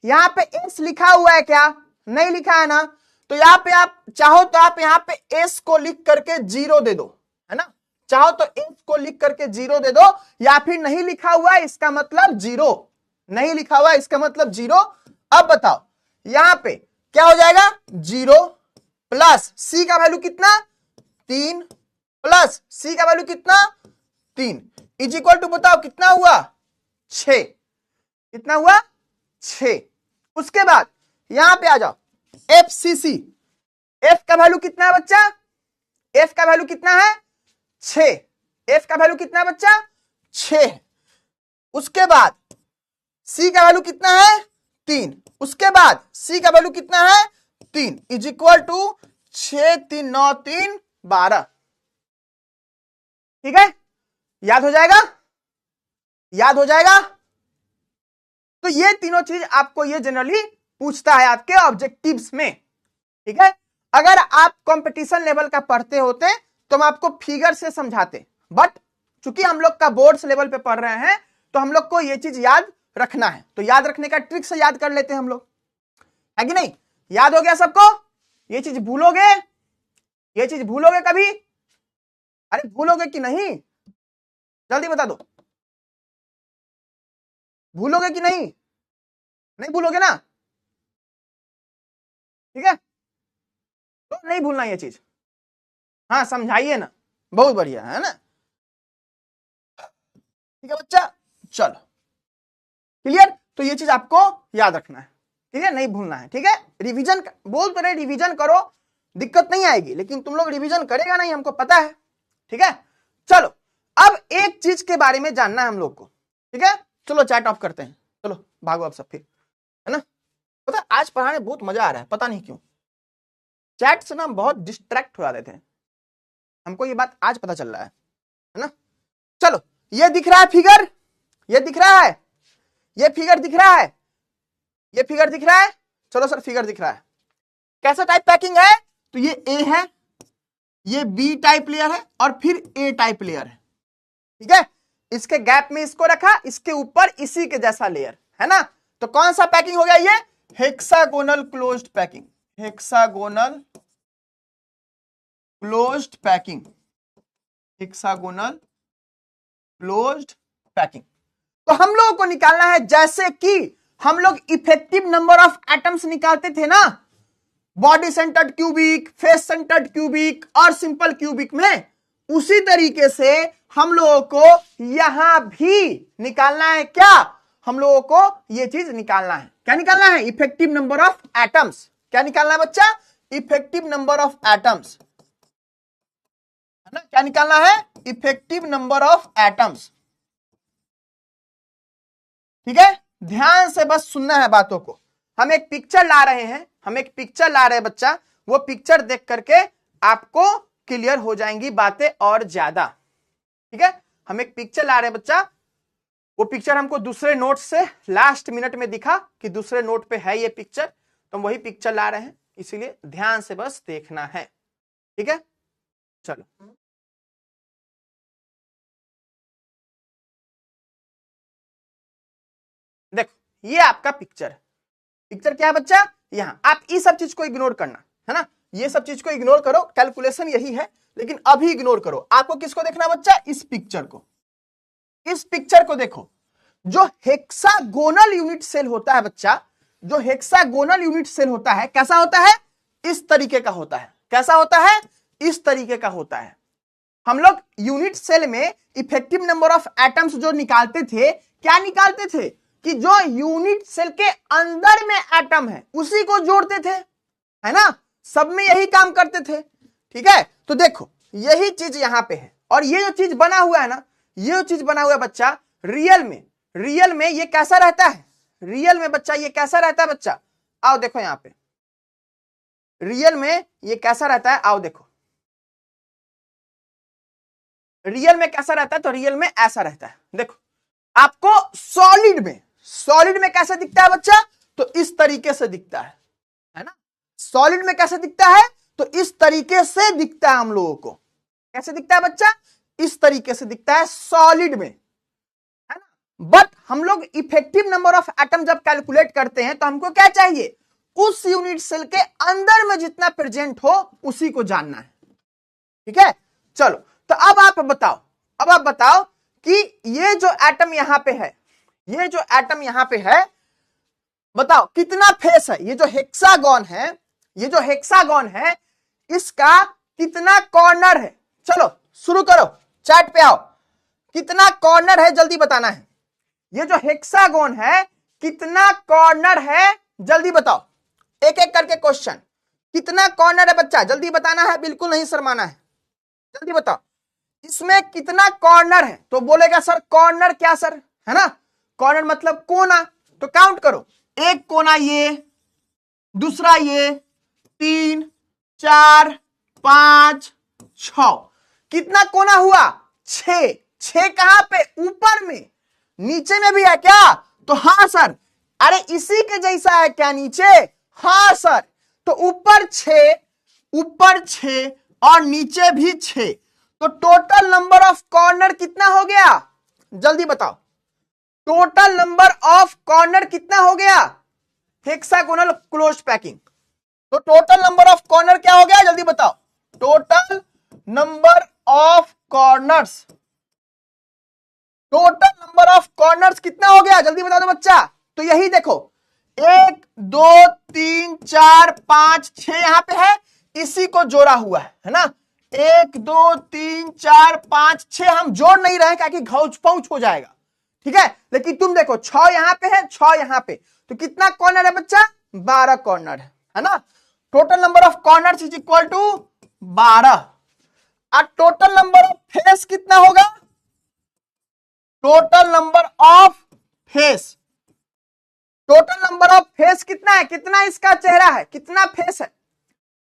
[SPEAKER 1] यहां पे एस लिखा हुआ है क्या, नहीं लिखा है ना, तो यहां पे आप चाहो तो आप यहां पे एस को लिख करके 0 दे दो, है ना, चाहो तो एस को लिख करके 0 दे दो, या फिर नहीं लिखा हुआ है इसका मतलब 0, नहीं लिखा हुआ है इसका मतलब 0। अब बताओ यहां पे क्या हो जाएगा, 0 प्लस सी का वैल्यू कितना, 3, प्लस सी का वैल्यू कितना, 3, इज इक्वल टू बताओ कितना हुआ, 6, कितना हुआ, 6। उसके बाद यहां पे आ जाओ, एफ सी सी, एफ का वैल्यू कितना है बच्चा, एफ का वैल्यू कितना है, 6, एफ का वैल्यू कितना है बच्चा, 6। उसके बाद सी का वैल्यू कितना है, 3, उसके बाद सी का वैल्यू कितना है, 3, इज इक्वल टू 6 3 9 3 12। ठीक है, याद हो जाएगा, याद हो जाएगा। तो ये तीनों चीज आपको ये जनरली पूछता है आपके ऑब्जेक्टिव्स में। ठीक है, अगर आप कंपटीशन लेवल का पढ़ते होते तो हम आपको फिगर से समझाते, बट चूंकि हम लोग का बोर्ड्स लेवल पे पढ़ रहे हैं तो हम लोग को ये चीज याद रखना है, तो याद रखने का ट्रिक से याद कर लेते हैं हम लोग, है कि नहीं, याद हो गया सबको, ये चीज भूलोगे, ये चीज भूलोगे कभी, अरे भूलोगे कि नहीं, जल्दी बता दो, भूलोगे कि नहीं, नहीं भूलोगे ना, ठीक है, तो नहीं भूलना ये चीज, हाँ समझाइए ना, बहुत बढ़िया है ना, ठीक है बच्चा, चलो क्लियर। तो ये चीज आपको याद रखना है, ठीक है, नहीं भूलना है, ठीक है, रिवीजन बोल तो रहे रिवीजन करो, दिक्कत नहीं आएगी, लेकिन तुम लोग रिवीजन करेगा नहीं, हमको पता है। ठीक है, चलो अब एक चीज के बारे में जानना है हम लोग को। ठीक है, चलो चैट ऑफ करते हैं, चलो भागो अब सब फिर, है ना। पता आज पढ़ाने बहुत मजा आ रहा है, पता नहीं क्यों। चैट से ना हम बहुत डिस्ट्रैक्ट हो जाते थे, हमको ये बात आज पता चल रहा है ना। चलो ये दिख रहा है फिगर, ये दिख रहा है, ये फिगर दिख रहा है, ये फिगर दिख रहा है। चलो सर फिगर दिख रहा है, कैसा टाइप पैकिंग है? तो ये ए है, ये बी टाइप लेयर है और फिर ए टाइप लेयर है। ठीक है, इसके गैप में इसको रखा, इसके ऊपर इसी के जैसा लेयर, है ना। तो कौन सा पैकिंग हो गया ये? Hexagonal closed packing, hexagonal closed packing, hexagonal closed packing. तो हम लोगों को निकालना है, जैसे कि हम लोग इफेक्टिव नंबर ऑफ एटम्स निकालते थे ना, body centred cubic, face centred cubic और सिंपल क्यूबिक में, उसी तरीके से हम लोगों को यहां भी निकालना है। क्या हम लोगों को ये चीज निकालना है? क्या निकालना है? Effective number of atoms. क्या निकालना है बच्चा? इफेक्टिव नंबर ऑफ एटम्स, है ना। क्या निकालना है? Effective number of atoms. ठीक है, ध्यान से बस सुनना है बातों को। हम एक पिक्चर ला रहे हैं, हम एक पिक्चर ला रहे हैं बच्चा, वो पिक्चर देख करके आपको क्लियर हो जाएंगी बातें और ज्यादा। ठीक है, हम एक पिक्चर ला रहे हैं बच्चा, वो पिक्चर हमको दूसरे नोट से लास्ट मिनट में दिखा कि दूसरे नोट पे है ये पिक्चर, तो हम वही पिक्चर ला रहे हैं, इसीलिए ध्यान से बस देखना है। ठीक है, चलो देखो ये आपका पिक्चर है। पिक्चर क्या है बच्चा? यहां आप इस सब चीज को इग्नोर करना, है ना। ये सब चीज को इग्नोर करो, कैलकुलेशन यही है, लेकिन अभी इग्नोर करो। आपको किसको देखना बच्चा? इस पिक्चर को। इस पिक्चर को देखो, जो हेक्सागोनल यूनिट सेल होता है बच्चा, जो हेक्सागोनल यूनिट सेल होता है, कैसा होता है? इस तरीके का होता है। कैसा होता है? इस तरीके का होता है। हम लोग यूनिट सेल में इफेक्टिव नंबर ऑफ एटम्स जो निकालते थे, क्या निकालते थे? कि जो यूनिट सेल के अंदर में एटम है उसी को जोड़ते थे, है ना। सब में यही काम करते थे। ठीक है, तो देखो यही चीज यहां पे है, और ये जो चीज बना हुआ है ना, ये जो चीज बना हुआ है बच्चा, रियल में ये कैसा रहता है? रियल में बच्चा ये कैसा रहता है बच्चा? आओ देखो यहां पे, रियल में ये कैसा रहता है? आओ देखो रियल में कैसा रहता है। तो रियल में ऐसा रहता है। देखो आपको सॉलिड में कैसे दिखता है बच्चा? तो इस तरीके से दिखता है ना। सॉलिड में कैसे दिखता है? तो इस तरीके से दिखता है हम लोगों को। कैसे दिखता है बच्चा? इस तरीके से दिखता है सॉलिड में, है ना। बट हम लोग इफेक्टिव नंबर ऑफ एटम जब कैलकुलेट करते हैं तो हमको क्या चाहिए? उस यूनिट सेल के अंदर में जितना प्रेजेंट हो उसी को जानना है। ठीक है, चलो तो अब आप बताओ कि ये जो एटम यहां पे है, ये जो एटम यहां पे है, बताओ कितना फेस है? ये जो हेक्सागोन है, ये जो हेक्सागोन है, इसका कितना कॉर्नर है? चलो शुरू करो, चैट पे आओ, कितना कॉर्नर है जल्दी बताना है। ये जो हेक्सागोन है कितना कॉर्नर है जल्दी बताओ, एक एक करके क्वेश्चन। कितना कॉर्नर है बच्चा? जल्दी बताना है, बिल्कुल नहीं शर्माना है, जल्दी बताओ इसमें कितना कॉर्नर है। तो बोलेगा सर कॉर्नर क्या सर, है ना। कॉर्नर मतलब कोना, तो काउंट करो, एक कोना ये, दूसरा ये, 3 4 5 6, कितना कोना हुआ? 6। 6 कहां पे? ऊपर में, नीचे में भी है क्या? तो हाँ सर। अरे इसी के जैसा है क्या नीचे? हाँ सर। तो ऊपर 6 और नीचे भी 6, तो टोटल नंबर ऑफ कॉर्नर कितना हो गया? जल्दी बताओ, टोटल नंबर ऑफ कॉर्नर कितना हो गया? Hexagonal closed packing. तो टोटल नंबर ऑफ कॉर्नर क्या हो गया? जल्दी बताओ, total number of corners, total number of corners कितना हो गया? जल्दी बता दो बच्चा। तो यही देखो, 1 2 3 4 5 6 यहां पे है, इसी को जोड़ा हुआ है ना। 1 2 3 4 5 6 हम जोड़ नहीं रहे क्योंकि घौच पौच हो जाएगा। ठीक है, लेकिन तुम देखो 6 यहां पे है, 6 यहां पे, तो कितना कॉर्नर है बच्चा? 12 कॉर्नर है ना। Total number of corners is equal to 12। और टोटल नंबर ऑफ फेस कितना होगा? Total number of face, total number of face कितना है? कितना इसका चेहरा है? कितना फेस है?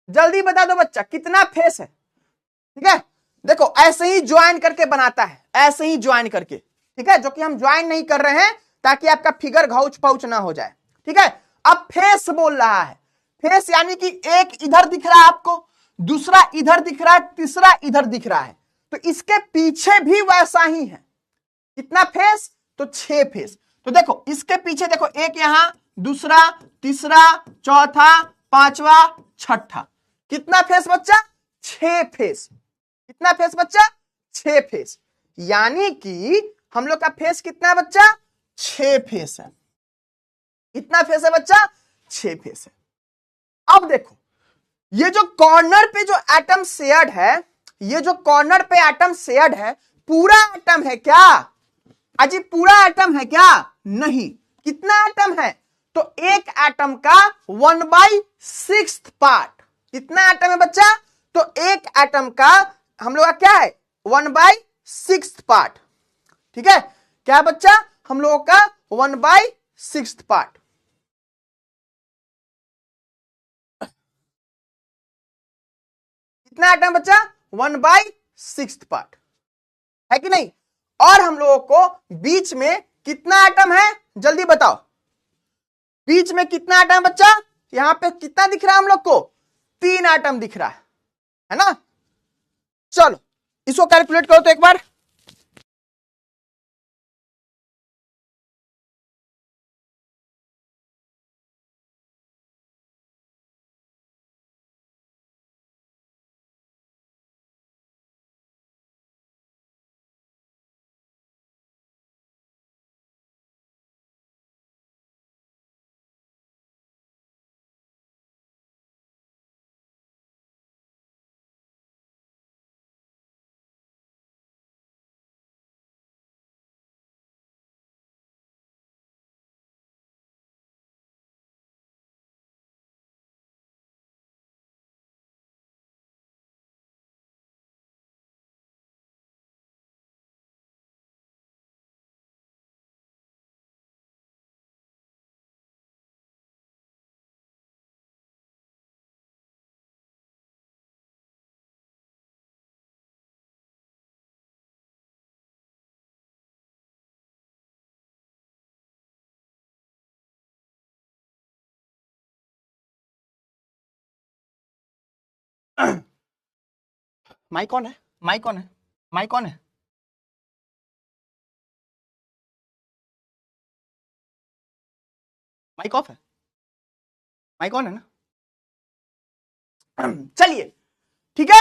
[SPEAKER 1] जल्दी बता दो बच्चा, कितना फेस है? ठीक है, देखो ऐसे ही ज्वाइन करके बनाता है, ऐसे ही ज्वाइन करके, ठीक है, जो कि हम ज्वाइन नहीं कर रहे हैं ताकि आपका फिगर घाउच पाउच ना हो जाए। ठीक है, अब फेस बोल रहा है, फेस यानी कि एक इधर दिख रहा है आपको, दूसरा इधर दिख रहा है, तीसरा इधर दिख रहा है, तो इसके पीछे भी वैसा ही है। कितना फेस? तो 6 फेस। तो देखो इसके पीछे देखो, एक यहां, दूसरा, तीसरा, चौथा, पांचवा, छठा। कितना फेस बच्चा? 6 फेस। कितना फेस बच्चा? 6 फेस। यानी कि हम लोग का फेस कितना है बच्चा? 6 फेस है। कितना फेस है बच्चा? 6 फेस है। अब देखो ये जो कॉर्नर पे जो एटम शेयर्ड है, ये जो कॉर्नर पे एटम शेयर्ड है, पूरा एटम है क्या? अजी पूरा एटम है क्या? नहीं। कितना एटम है? तो एक एटम का 1/6 पार्ट। कितना एटम है बच्चा? तो एक एटम का हम लोग का क्या है? 1/6 पार्ट। ठीक है, क्या है बच्चा? हम लोगों का 1/6 पार्ट। कितना एटम बच्चा? 1/6 पार्ट है कि नहीं? और हम लोगों को बीच में कितना एटम है? जल्दी बताओ, बीच में कितना एटम है बच्चा? यहां पे कितना दिख रहा है हम लोग को? 3 एटम दिख रहा है ना? चलो इसको कैलकुलेट करो तो एक बार। माइक कौन है? माइक कौन है? माइक कौन है? माइक ऑफ है? माइक ऑन है ना? चलिए ठीक है।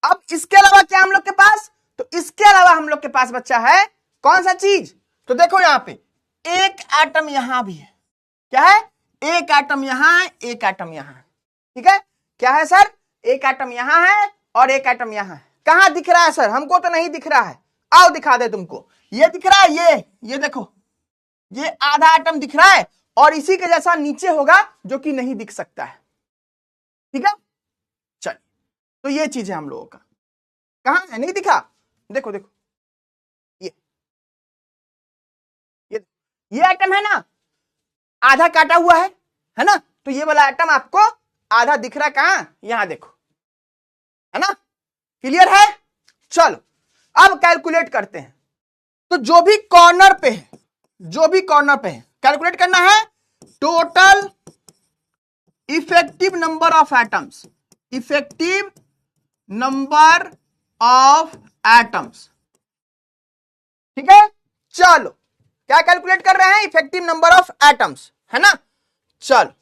[SPEAKER 1] अब इसके अलावा क्या हम लोग के पास? तो इसके अलावा हम लोग के पास बच्चा है कौन सा चीज? तो देखो यहां पे एक एटम यहां भी है। क्या है? एक एटम यहां है, एक एटम यहां है। ठीक है, क्या है सर? एक एटम यहां है और एक एटम यहां है। कहां दिख रहा है सर? हमको तो नहीं दिख रहा है। आओ दिखा दे तुमको। ये दिख रहा है, ये देखो, ये आधा एटम दिख रहा है और इसी के जैसा नीचे होगा जो कि नहीं दिख सकता है। ठीक है, चलिए तो ये चीज है हम लोगों का। कहां है? नहीं दिखा? देखो देखो, ये एटम है ना, आधा काटा हुआ है ना? तो ये वाला एटम आपको आधा दिख रहा है। कहां? यहां देखो, है ना? क्लियर है? चलो अब कैलकुलेट करते हैं। तो जो भी कॉर्नर पे है, जो भी कॉर्नर पे है, कैलकुलेट करना है total effective number of atoms. Effective number of atoms. ठीक है, चलो क्या कैलकुलेट कर रहे हैं? इफेक्टिव नंबर ऑफ एटम्स, है ना? चलो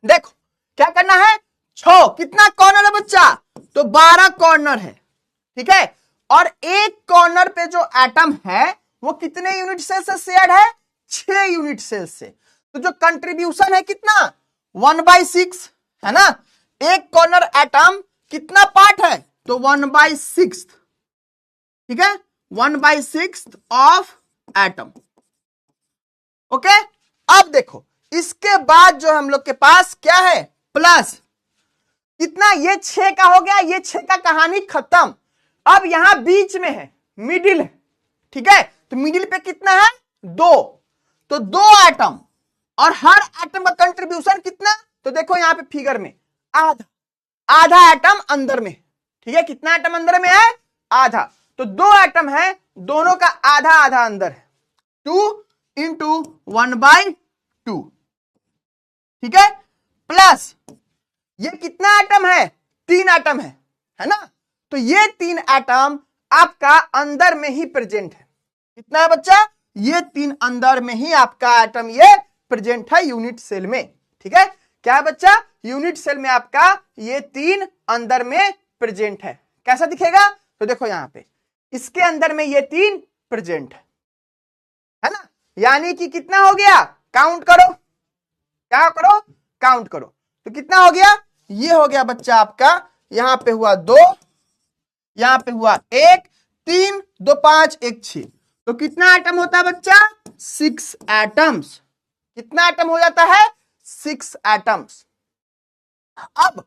[SPEAKER 1] देखो क्या करना है। 6 कितना कॉर्नर है बच्चा? तो 12 कॉर्नर है। ठीक है, और एक कॉर्नर पे जो एटम है वो कितने यूनिट सेल से शेयर्ड है? 6 यूनिट सेल से। तो जो कंट्रीब्यूशन है कितना? 1/6, है ना? एक कॉर्नर एटम कितना पार्ट है? तो 1/6। ठीक है, 1/6 ऑफ एटम। ओके, अब देखो इसके बाद जो हम लोग के पास क्या है? प्लस कितना, ये 6 का हो गया, ये 6 का कहानी खत्म। अब यहां बीच में है, मिडिल है, ठीक है, तो मिडिल पे कितना है 2, तो 2 एटम, और हर एटम का कंट्रीब्यूशन कितना, तो देखो यहां पे फिगर में आधा, आधा एटम अंदर में, ठीक है, कितना एटम अंदर में है, आधा, तो 2 एटम है, दोनों का आधा आधा अंदर है, 2 इंटू 1/2, ठीक है, प्लस ये कितना एटम है, 3 एटम है ना, तो ये 3 एटम आपका अंदर में ही प्रेजेंट है, कितना है बच्चा, ये 3 अंदर में ही आपका एटम ये प्रेजेंट है यूनिट सेल में, ठीक है, क्या है बच्चा, यूनिट सेल में आपका ये 3 अंदर में प्रेजेंट है। कैसा दिखेगा, तो देखो यहां पे इसके अंदर में ये 3 प्रेजेंट है ना, यानी कि कितना हो गया, काउंट करो, क्या करो, काउंट करो, तो कितना हो गया, ये हो गया बच्चा आपका, यहां पे हुआ 2, यहां पे हुआ 1, 3, 2, 5, 1, 6, तो कितना एटम होता है बच्चा, 6 एटम्स, कितना एटम हो जाता है, 6 एटम्स। अब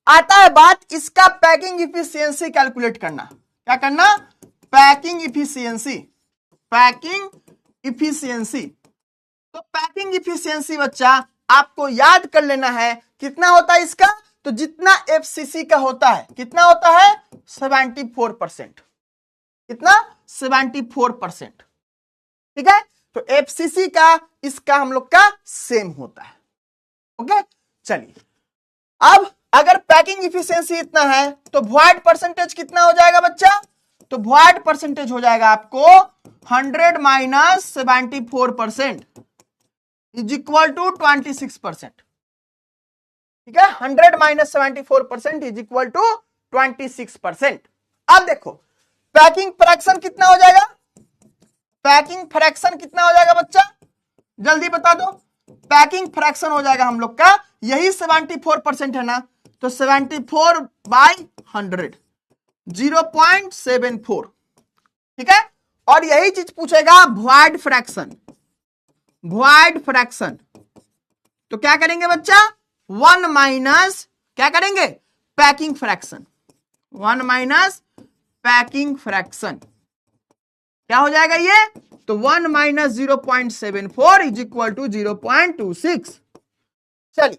[SPEAKER 1] आता है बात इसका पैकिंग इफिशियंसी कैलकुलेट करना, क्या करना, पैकिंग इफिशियंसी, पैकिंग इफिशियंसी, तो पैकिंग इफिशियंसी बच्चा आपको याद कर लेना है, कितना होता है इसका, तो जितना एफसीसी का होता है, कितना होता है 74%, कितना 74%, ठीक है, तो एफसीसी का इसका हम लोग का सेम होता है, ओके। चलिए अब अगर पैकिंग इफिशियंसी इतना है तो वॉइड परसेंटेज कितना हो जाएगा बच्चा, तो वॉइड परसेंटेज हो जाएगा आपको 100 माइनस 74% इज इक्वल टू 26%, ठीक है, 100 माइनस 74% इज इक्वल टू 26%। अब देखो पैकिंग फ्रैक्शन कितना हो जाएगा, पैकिंग फ्रैक्शन कितना हो जाएगा बच्चा, जल्दी बता दो, पैकिंग फ्रैक्शन हो जाएगा हम लोग का, यही 74% है ना, तो 74/100 0.74, ठीक है, और यही चीज पूछेगा वॉइड फ्रैक्शन, वॉइड फ्रैक्शन, तो क्या करेंगे बच्चा, 1 माइनस क्या करेंगे, packing fraction, 1 minus packing fraction, क्या हो जाएगा ये, तो 1 माइनस 0.74 इज इक्वल टू 0.26। चलिए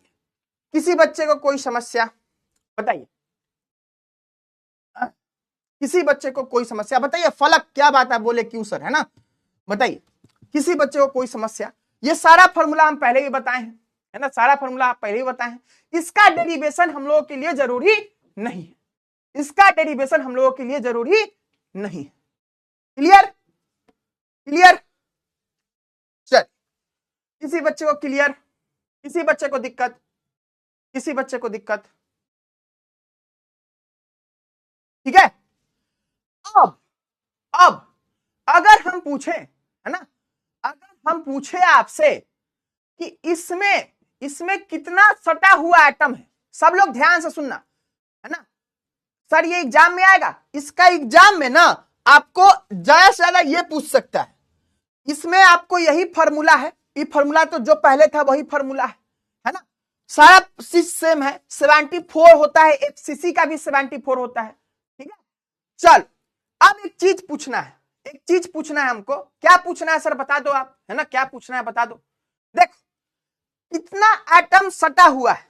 [SPEAKER 1] किसी बच्चे को कोई समस्या बताइए, किसी बच्चे को कोई समस्या बताइए, फलक क्या बात है, बोले क्यों सर, है ना, बताइए किसी बच्चे को कोई समस्या, ये सारा फॉर्मूला हम पहले ही बताए हैं, है ना, सारा फॉर्मूला आप पहले ही बताए हैं, इसका डेरिवेशन हम लोगों के लिए जरूरी नहीं है, इसका डेरिवेशन हम लोगों के लिए जरूरी नहीं है, क्लियर, क्लियर, चल किसी बच्चे को क्लियर, किसी बच्चे को दिक्कत, किसी बच्चे को दिक्कत, ठीक है। अब अगर हम पूछे, है ना, अगर हम पूछे आपसे कि इसमें कितना सटा हुआ एटम है, सब लोग ध्यान से सुनना, है ना, सर ये एग्जाम में आएगा, इसका एग्जाम में ना आपको ज्यादा से ज्यादा ये पूछ सकता है, इसमें आपको यही फॉर्मूला है, ये फॉर्मूला तो जो पहले था वही फॉर्मूला है ना, सारा चीज सेम है, 74 होता है, एफसीसी का भी 74 होता है, ठीक है। चल अब एक चीज पूछना है, एक चीज पूछना है हमको, क्या पूछना है सर बता दो आप, है ना, क्या पूछना है बता दो, देखो कितना एटम सटा हुआ है,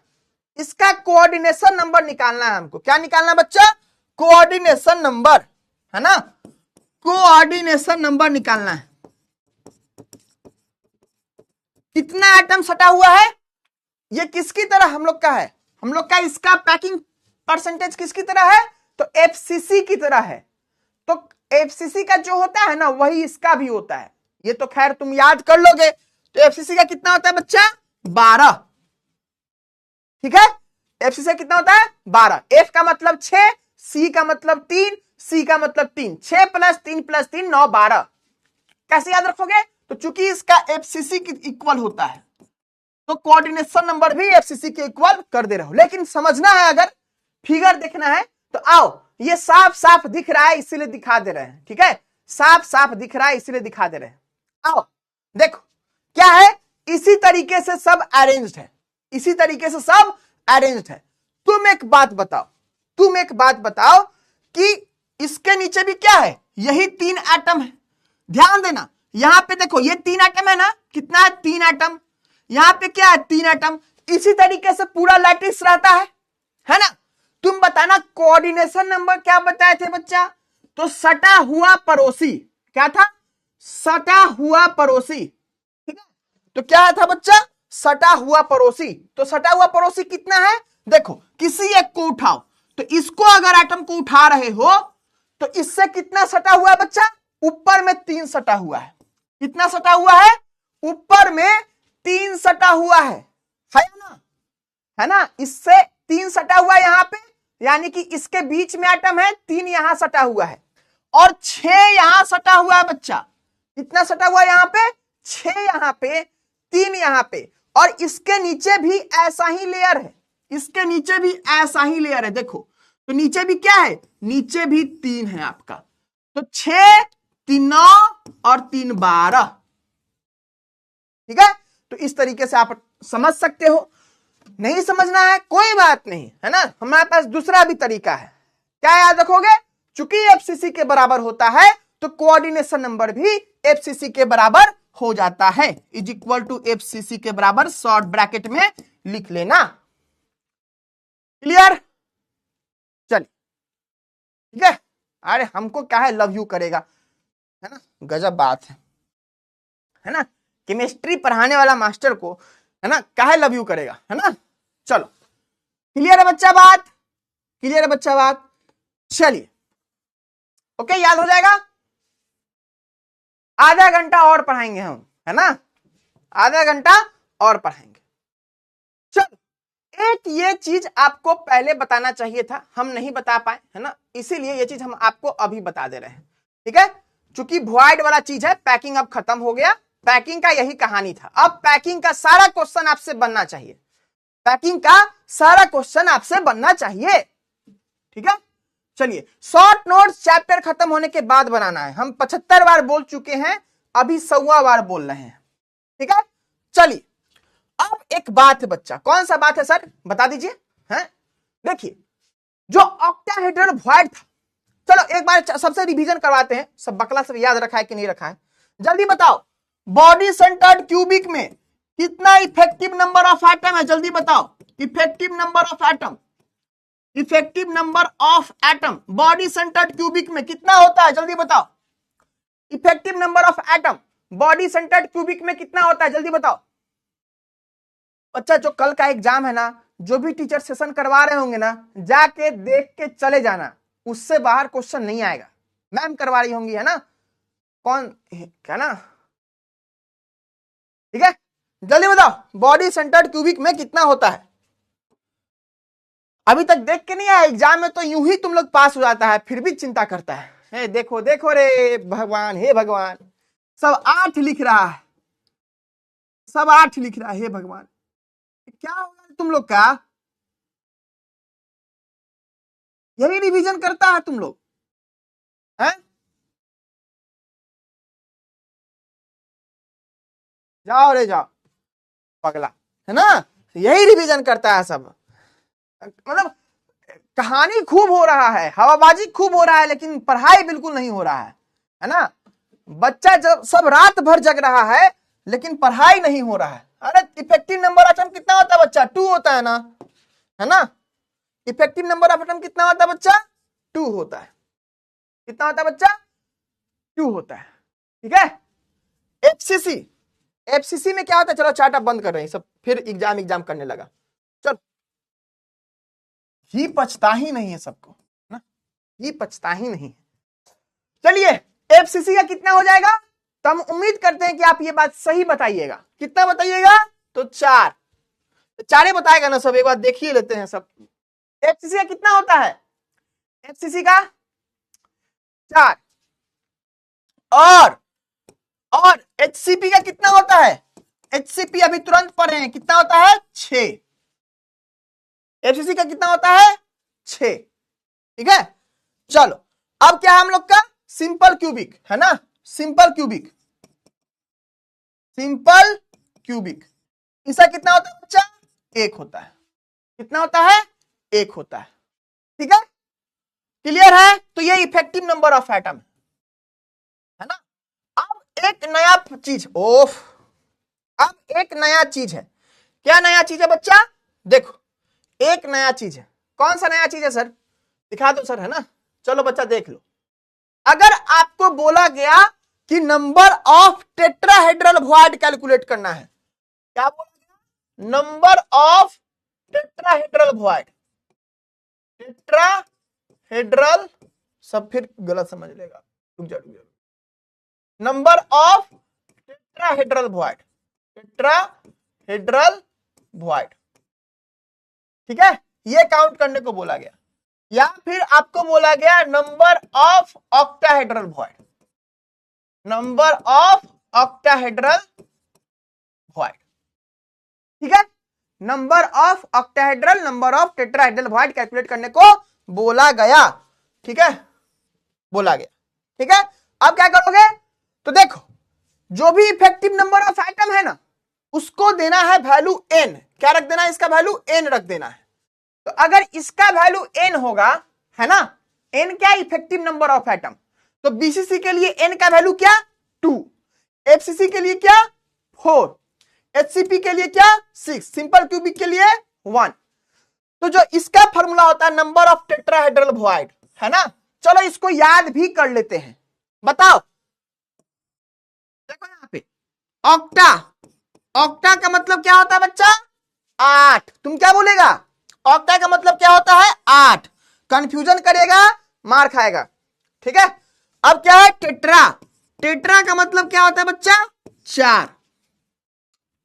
[SPEAKER 1] इसका कोऑर्डिनेशन नंबर निकालना है हमको, क्या निकालना है बच्चा, कोऑर्डिनेशन नंबर, है ना, कोऑर्डिनेशन नंबर निकालना है, कितना एटम सटा हुआ है, ये किसकी तरह हम लोग का है, हम लोग का इसका पैकिंग परसेंटेज किसकी तरह है, तो एफसीसी की तरह है, तो एफसीसी का जो होता है ना वही इसका भी होता है, ये तो खैर तुम याद कर लोगे, तो एफसीसी का कितना होता है बच्चा 12, ठीक है, एफसीसी का कितना होता है 12, एफ का मतलब 6, सी का मतलब 3, सी का मतलब 3, 6 + 3 + 3 9 12, कैसे याद रखोगे, तो चूंकि इसका एफसीसी के इक्वल होता है तो कोऑर्डिनेशन नंबर भी एफसीसी के इक्वल कर दे रहे हो, लेकिन समझना है, अगर फिगर देखना है तो आओ, ये साफ साफ दिख रहा है इसीलिए दिखा दे रहे हैं, ठीक है, साफ साफ दिख रहा है इसीलिए दिखा दे रहे हैं, आओ देखो क्या है, इसी तरीके से सब अरेंज्ड है, इसी तरीके से सब अरेंज्ड है, तुम एक बात बताओ कि इसके नीचे भी क्या है, यही 3 एटम है। ध्यान देना, यहां पे देखो ये 3 एटम है ना, कितना है 3 एटम, यहां पे क्या है 3 एटम। इसी तरीके से पूरा लैटिस रहता है ना। तुम बताना कोऑर्डिनेशन नंबर क्या बताए थे बच्चा, तो सटा हुआ पड़ोसी, क्या था, सटा हुआ पड़ोसी, ठीक है। तो क्या था बच्चा, सटा हुआ पड़ोसी। तो सटा हुआ पड़ोसी कितना है, देखो किसी एक को उठाओ, तो इसको अगर एटम को उठा रहे हो तो इससे कितना सटा हुआ है बच्चा, ऊपर में 3 सटा हुआ है। कितना सटा हुआ है, ऊपर में 3 सटा हुआ है ना, है ना। इससे 3 सटा हुआ है यहां पे, यानी कि इसके बीच में एटम है, 3 यहां सटा हुआ है और 6 यहां सटा हुआ है बच्चा। कितना सटा हुआ है यहां पे, 6 यहां पे, 3 यहां पे, और इसके नीचे भी ऐसा ही लेयर है, इसके नीचे भी ऐसा ही लेयर है। देखो तो नीचे भी क्या है, नीचे भी 3 है आपका। तो 6 3 9 और 3 12, ठीक है। तो इस तरीके से आप समझ सकते हो। नहीं समझना है कोई बात नहीं, है ना, हमारे पास दूसरा भी तरीका है। क्या याद रखोगे, चूंकि एफसीसी के बराबर होता है तो कोऑर्डिनेशन नंबर भी एफसीसी के बराबर हो जाता है, इज इक्वल टू एफसीसी के बराबर शॉर्ट ब्रैकेट में लिख लेना। क्लियर, चलिए ठीक है। अरे हमको क्या है, लव यू करेगा, है ना, गजब बात है ना। केमिस्ट्री पढ़ाने वाला मास्टर को, है ना, क्या है लव यू करेगा, है ना। चलो क्लियर है बच्चा बात, क्लियर है बच्चा बात। चलिए ओके, याद हो जाएगा। आधा घंटा और पढ़ाएंगे हम, है ना, आधा घंटा और पढ़ाएंगे। चलो एक ये चीज आपको पहले बताना चाहिए था, हम नहीं बता पाए, है ना, इसीलिए ये चीज हम आपको अभी बता दे रहे हैं, ठीक है। चूंकि वॉइड वाला चीज है, पैकिंग अब खत्म हो गया, पैकिंग का यही कहानी था। अब पैकिंग का सारा क्वेश्चन आपसे बनना चाहिए, पैकिंग का सारा क्वेश्चन आपसे बनना चाहिए, ठीक है। चलिए शॉर्ट नोट्स चैप्टर खत्म होने के बाद बनाना है। हम 75 बार बोल चुके हैं, अभी 100वां बार बोल रहे हैं, ठीक है। चलिए अब एक बात है बच्चा, कौन सा बात है सर बता दीजिए, हैं। देखिए जो ऑक्टाहेड्रल वॉइड था, चलो एक बार सबसे रिवीजन करवाते हैं, सब बकला सब याद रखा है कि नहीं रखा है, जल्दी बताओ। बॉडी सेंटर्ड क्यूबिक में कितना इफेक्टिव नंबर ऑफ एटम है, जल्दी बताओ। Effective number of atom, effective number of atom body centred cubic में कितना होता है, जल्दी बताओ। Effective number of atom body centred cubic में कितना होता है, जल्दी बताओ। बच्चा जो कल का एग्जाम है ना, जो भी टीचर सेशन करवा रहे होंगे ना, जाके देख के चले जाना, उससे बाहर क्वेश्चन नहीं आएगा। मैम करवा रही होंगी, है ना, कौन क्या ना, ठीक है। जल्दी बताओ बॉडी सेंटर्ड क्यूबिक में कितना होता है। अभी तक देख के नहीं आया, एग्जाम में तो यूं ही तुम लोग पास हो जाता है, फिर भी चिंता करता है। देखो देखो रे भगवान, हे भगवान, सब 8 लिख रहा है, सब 8 लिख रहा है, हे भगवान क्या होगा तुम लोग का, यही रिवीजन करता है तुम लोग, हैं। जाओ रे जाओ पगला, है ना, यही रिवीजन करता है सब। मतलब कहानी खूब हो रहा है, हवाबाजी खूब हो रहा है, लेकिन पढ़ाई बिल्कुल नहीं हो रहा है ना। बच्चा जब सब रात भर जग रहा है, लेकिन पढ़ाई नहीं हो रहा है। अरे इफेक्टिव नंबर ऑफ एटम कितना होता है बच्चा, 2 होता है ना, है ना। इफेक्टिव नंबर ऑफ एटम कितना होता है बच्चा, 2 होता है। कितना होता है बच्चा, 2 होता है, ठीक है। एफसीसी, एफसीसी में क्या होता है, चलो चार्ट आप बंद कर रहे हैं सब, फिर एग्जाम करने लगा। चलो ही पछता ही नहीं है सबको ना, ही पछता ही नहीं है। चलिए एफसीसी का कितना हो जाएगा, तो हम उम्मीद करते हैं कि आप ये बात सही बताइएगा। कितना बताइएगा, तो 4, 4 बताएगा ना सब, एक बार देखिए लेते हैं सब। एफसीसी का कितना होता है, एफसीसी का 4, और एचसीपी का कितना होता है, एचसीपी अभी तुरंत पढ़े हैं, कितना होता है 6। एफसीसी का कितना होता है 6, ठीक है। चलो अब क्या है हम लोग का, सिंपल क्यूबिक, है ना, सिंपल क्यूबिक, सिंपल क्यूबिक, इसका कितना होता है बच्चा, 1 होता है। कितना होता है, 1 होता है। ठीक है, क्लियर है? तो ये इफेक्टिव नंबर ऑफ एटम है ना। अब एक नया चीज, अब एक नया चीज है। क्या नया चीज है बच्चा? देखो, एक नया चीज है। कौन सा नया चीज है सर? दिखा दो सर, है ना। चलो बच्चा देख लो। अगर आपको बोला गया कि number of tetrahedral void calculate करना है, क्या बोला गया? Number of tetrahedral void, tetrahedral, सब फिर गलत समझ लेगा, रुक जा। Number of tetrahedral void, tetrahedral void, ठीक है, ये काउंट करने को बोला गया। या फिर आपको बोला गया number of octahedral void, number of octahedral void, ठीक है, number of octahedral, number of tetrahedral void calculate करने को बोला गया। ठीक है, बोला गया। ठीक है, अब क्या करोगे? तो देखो, जो भी इफेक्टिव नंबर ऑफ एटम है ना, उसको देना है वैल्यू n। क्या रख देना है? इसका वैल्यू n रख देना है। तो अगर इसका वैल्यू n होगा, है ना, n क्या? Effective number of atom. तो बीसीसी के लिए n का वैल्यू क्या? 2, एफसीसी के लिए क्या? 4, एचसीपी के लिए क्या? 6, सिंपल क्यूबिक के लिए 1। तो जो इसका फॉर्मूला होता है नंबर ऑफ टेट्राहेड्रल वॉइड, है ना, चलो इसको याद भी कर लेते हैं। बताओ, देखो यहां पे ऑक्टा, ऑक्टा का मतलब क्या होता है बच्चा? 8। तुम क्या बोलेगा? ऑक्टा का मतलब क्या होता है? 8। कंफ्यूजन करेगा, मार खाएगा। ठीक है, अब क्या है? टेट्रा, टेट्रा का मतलब क्या होता है बच्चा? 4।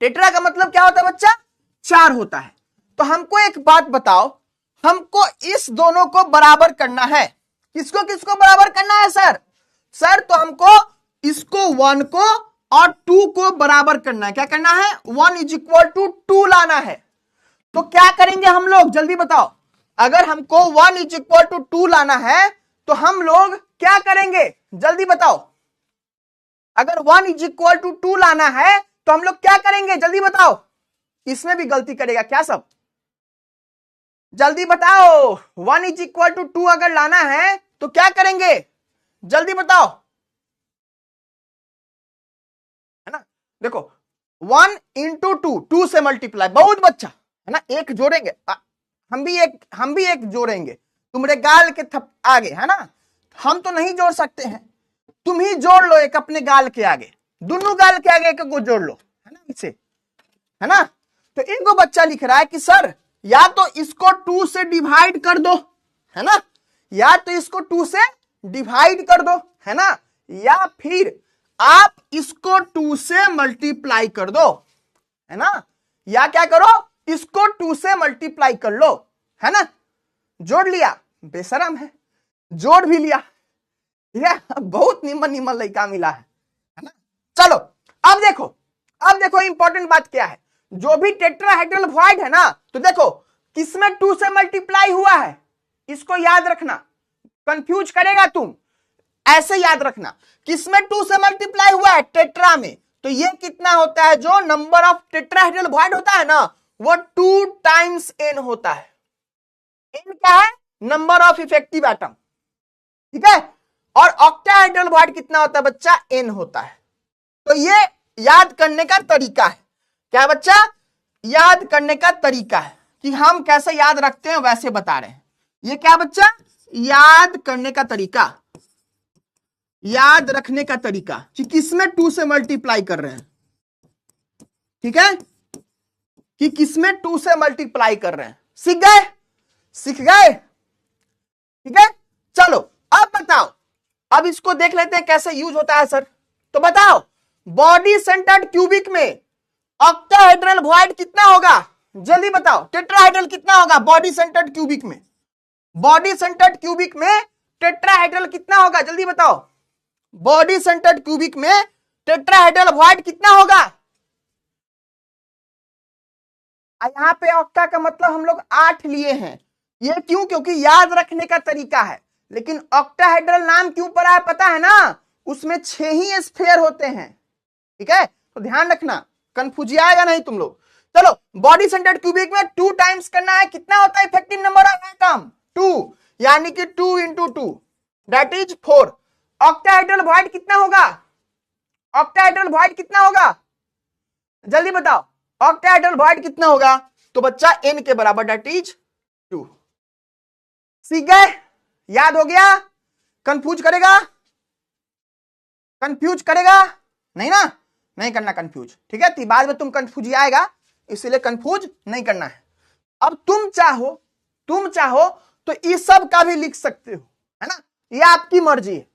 [SPEAKER 1] टेट्रा का मतलब क्या होता है बच्चा? 4 होता है। तो हमको एक बात बताओ, हमको इस दोनों को बराबर करना है। किसको किसको बराबर करना है सर? सर तो हमको इसको 1 को और 2 को बराबर करना है। क्या करना है? 1 इज इक्वल टू 2 लाना है। तो क्या करेंगे हम लोग? जल्दी बताओ। अगर हमको 1 इज इक्वल टू 2 लाना है तो हम लोग क्या करेंगे? जल्दी बताओ। अगर 1 इज इक्वल टू 2 लाना है तो हम लोग क्या करेंगे? जल्दी बताओ। इसमें भी गलती करेगा क्या सब? जल्दी बताओ। 1 इज इक्वल टू 2 अगर लाना है तो क्या करेंगे? जल्दी बताओ, है ना। देखो 1 इंटू 2, 2 से मल्टीप्लाई, बहुत बच्चा, है ना, एक जोड़ेंगे, हम भी एक जोड़ेंगे। तुम्हारे गाल के आगे, है ना, हम तो नहीं जोड़ सकते हैं, तुम ही जोड़ लो एक अपने गाल के आगे, दोनों गाल के आगे एक को जोड़ लो, है ना, इसे, है ना। तो एक बच्चा लिख रहा है कि सर या तो इसको 2 से डिवाइड कर दो, है ना, या तो इसको 2 से डिवाइड कर दो, है ना, या फिर आप इसको 2 से मल्टीप्लाई कर दो, है ना, या क्या करो? इसको 2 से मल्टीप्लाई कर लो, है ना। जोड़ लिया, बेशरम है, जोड़ भी लिया, ठीक है, बहुत निमन निमन लड़का मिला है ना। चलो अब देखो इंपॉर्टेंट बात क्या है। जो भी टेट्राहेड्रल वॉइड है ना, तो देखो किसमें 2 से मल्टीप्लाई हुआ है, इसको याद रखना, कंफ्यूज करेगा तुम, ऐसे याद रखना, किसमें 2 से मल्टीप्लाई हुआ है? टेट्रा में। तो ये कितना होता है? जो नंबर ऑफ टेट्राहेड्रल वॉइड होता है ना, वो 2 टाइम्स n होता है। n क्या है? नंबर ऑफ इफेक्टिव एटम, ठीक है। और ऑक्टाहेड्रल वॉइड कितना होता है बच्चा? n होता है। तो ये याद करने का तरीका है। क्या बच्चा? याद करने का तरीका है कि हम कैसे याद रखते हैं, वैसे बता रहे हैं। ये क्या बच्चा? याद करने का तरीका, याद रखने का तरीका कि किसमें 2 से मल्टीप्लाई कर रहे हैं, ठीक है, कि किसमें 2 से मल्टीप्लाई कर रहे हैं। सीख गए? सीख गए? ठीक है। चलो अब बताओ, अब इसको देख लेते हैं कैसे यूज होता है सर। तो बताओ, बॉडी सेंटर्ड क्यूबिक में ऑक्टाहेड्रल वॉइड कितना होगा? जल्दी बताओ। टेट्राहेड्रल कितना होगा बॉडी सेंटर्ड क्यूबिक में? बॉडी सेंटर्ड क्यूबिक में टेट्राहेड्रल कितना होगा? जल्दी बताओ। बॉडी सेंटर्ड क्यूबिक में टेट्राहेड्रल वॉइड कितना होगा? यहां पे ऑक्टा का मतलब हम लोग 8 लिए हैं। ये क्यों? क्योंकि याद रखने का तरीका है। लेकिन ऑक्टाहेड्रल नाम क्यों पड़ा है पता है ना? उसमें 6 ही स्फीयर होते हैं, ठीक है। तो ध्यान रखना, कंफ्यूज आएगा नहीं तुम लोग। चलो बॉडी सेंटर्ड क्यूबिक में 2 टाइम्स करना है, कितना होता है इफेक्टिव नंबर ऑफ एटम 2, यानी कि 2 into 2 that is 4। Octahedral void कितना होगा, ऑक्टाहेड्रल वॉइड कितना होगा, जल्दी बताओ ऑक्टाहेड्रल वॉइड कितना होगा, तो बच्चा n के बराबर दैट इज 2। सीख गए, याद हो गया, कंफ्यूज करेगा, कंफ्यूज करेगा नहीं ना, नहीं करना कंफ्यूज, ठीक है, बाद में तुम कंफ्यूज आएगा, इसीलिए कंफ्यूज नहीं करना है। अब तुम चाहो तो इस सब का भी लिख सकते हो, है ना, ये आपकी मर्जी है,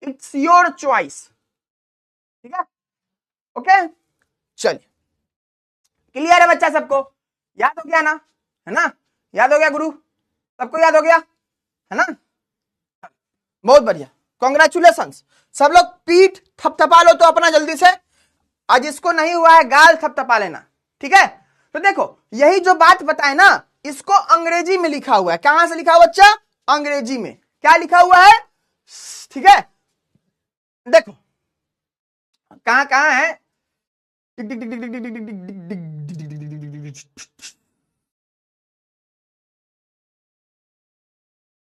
[SPEAKER 1] इट्स योर चॉइस, ठीक है, ओके। चलिए क्लियर है बच्चा, सबको याद हो गया ना, है ना, याद हो गया गुरु, सबको याद हो गया, है ना, बहुत बढ़िया, कॉन्ग्रेचुलेशंस। सब लोग पीठ थपथपा लो तो अपना जल्दी से, आज जिसको नहीं हुआ है गाल थपथपा लेना, ठीक है। तो देखो यही जो बात बताए ना, इसको अंग्रेजी में लिखा हुआ है, कहां से लिखा हुआ बच्चा, अंग्रेजी में क्या लिखा हुआ है, ठीक है, देखो कहां है,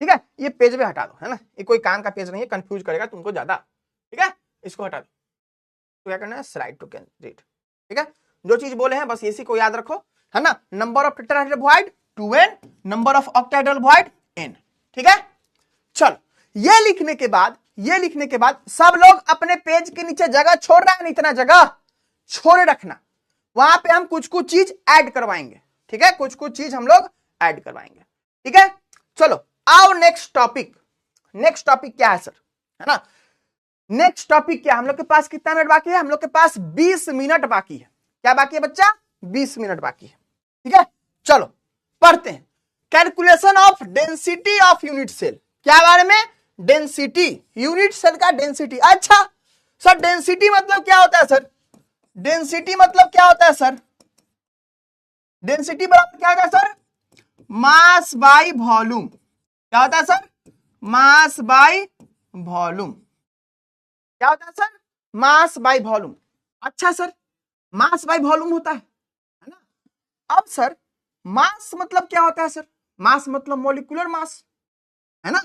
[SPEAKER 1] ठीक है, ये पेज पे हटा दो, है ना, ये कोई काम का पेज नहीं है, कंफ्यूज करेगा तुमको ज्यादा, ठीक है, इसको हटा दो। तो क्या करना है, स्लाइड टू कैंडिडेट, ठीक है, जो चीज बोले हैं बस इसी को याद रखो, है ना, number of tetrahedral void 2n, number of octahedral void n, ठीक है। चलो ये लिखने के बाद सब लोग अपने पेज के नीचे जगह छोड़ रहे हैं, इतना जगह छोड़ रखना, वहां पे हम कुछ चीज ऐड करवाएंगे, ठीक है, कुछ चीज हम लोग ऐड करवाएंगे, ठीक है। चलो आओ नेक्स्ट टॉपिक क्या है सर, है ना, नेक्स्ट टॉपिक क्या, हम लोग के पास कितना मिनट बाकी है, हम लोग के पास 20 मिनट बाकी है, क्या बाकी है बच्चा, 20 मिनट बाकी है, ठीक है। चलो पढ़ते हैं, calculation of density of unit cell, क्या बारे में, डेंसिटी, यूनिट सेल का डेंसिटी। अच्छा सर डेंसिटी मतलब क्या होता है सर, डेंसिटी मतलब क्या होता है सर, डेंसिटी बराबर क्या होता है सर, मास बाय वॉल्यूम, क्या होता है सर, मास बाय वॉल्यूम, क्या होता है सर, मास बाय वॉल्यूम। अच्छा सर मास बाय वॉल्यूम होता है ना। अब सर मास मतलब क्या होता है सर, मास मतलब मॉलिक्यूलर मास, है ना,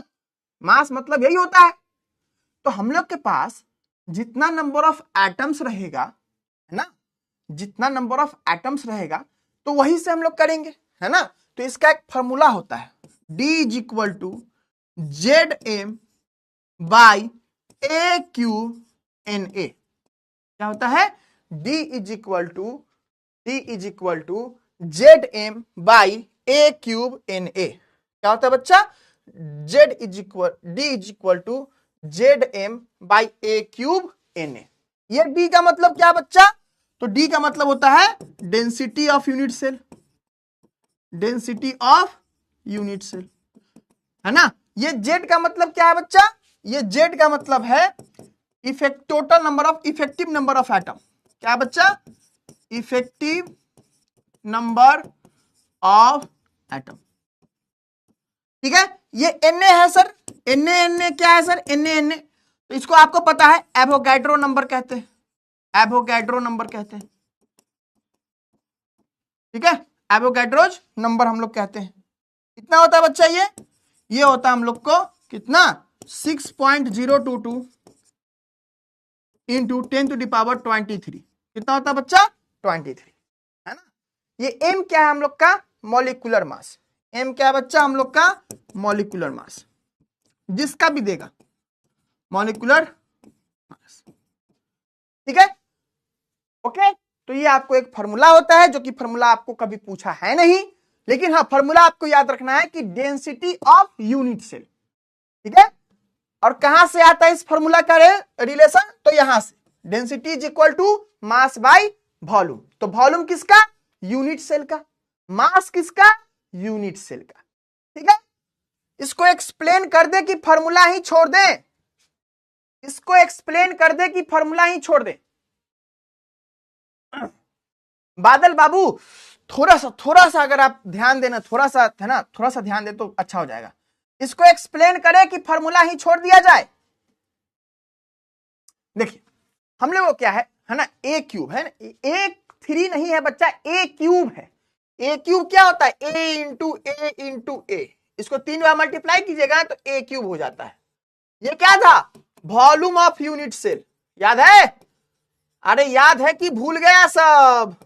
[SPEAKER 1] मास मतलब यही होता है। तो हम लोग के पास जितना नंबर ऑफ एटम्स रहेगा, है ना, जितना नंबर ऑफ एटम्स रहेगा तो वही से हम लोग करेंगे, है ना। तो इसका एक फॉर्मूला होता है, D is equal to ZM by A cube NA, क्या होता है, D is equal to ZM by A cube NA, क्या होता है बच्चा, D is equal to ZM by A cube NA। ये D का मतलब क्या बच्चा, तो D का मतलब होता है density of unit cell, density of unit cell, है ना। ये Z का मतलब क्या है बच्चा, ये Z का मतलब है total number of effective number of atom, क्या है बच्चा, इफेक्टिव नंबर ऑफ एटम, ठीक है। ये Na है सर, Na क्या है सर, Na तो इसको आपको पता है एवोगैड्रो नंबर कहते हैं, एवोगैड्रो नंबर कहते हैं, ठीक है, एवोगैड्रोज नंबर हम लोग कहते हैं। कितना होता है बच्चा, ये होता है हम लोग को कितना, 6.022 इंटू 10 टू द पावर 23, कितना होता है बच्चा, 23, है ना। ये m क्या है हम लोग का, मॉलिक्यूलर मास, m क्या है बच्चा हम लोग का, मॉलिक्यूलर मास, जिसका भी देगा मॉलिक्यूलर मास, ठीक है, ओके। तो ये आपको एक फॉर्मूला होता है, जो कि फॉर्मूला आपको कभी पूछा है नहीं, लेकिन हाँ फॉर्मूला आपको याद रखना है कि डेंसिटी ऑफ यूनिट सेल, ठीक है। और कहां से आता है इस फॉर्मूला का रिलेशन, तो यहां से, density is equal to mass by volume, तो वॉल्यूम किसका, यूनिट सेल का, मास किसका, यूनिट सेल का, ठीक है। इसको एक्सप्लेन कर दे कि फॉर्मूला ही छोड़ दे, इसको एक्सप्लेन कर दे कि फॉर्मूला ही छोड़ दे। बादल बाबू थोड़ा सा अगर आप ध्यान देना, थोड़ा सा है ना, थोड़ा सा ध्यान दे तो अच्छा हो जाएगा। इसको एक्सप्लेन करे कि फॉर्मूला ही छोड़ दिया जाए। देखिए हम लोग को क्या है ना, ए क्यूब है ना, एक 3 नहीं है बच्चा, ए क्यूब है। ए क्यूब क्या होता है? ए इंटू ए इंटू ए। इसको 3 बार मल्टीप्लाई कीजिएगा तो ए क्यूब हो जाता है। ये क्या था? Volume of unit cell. याद है? अरे याद है कि भूल गया? सब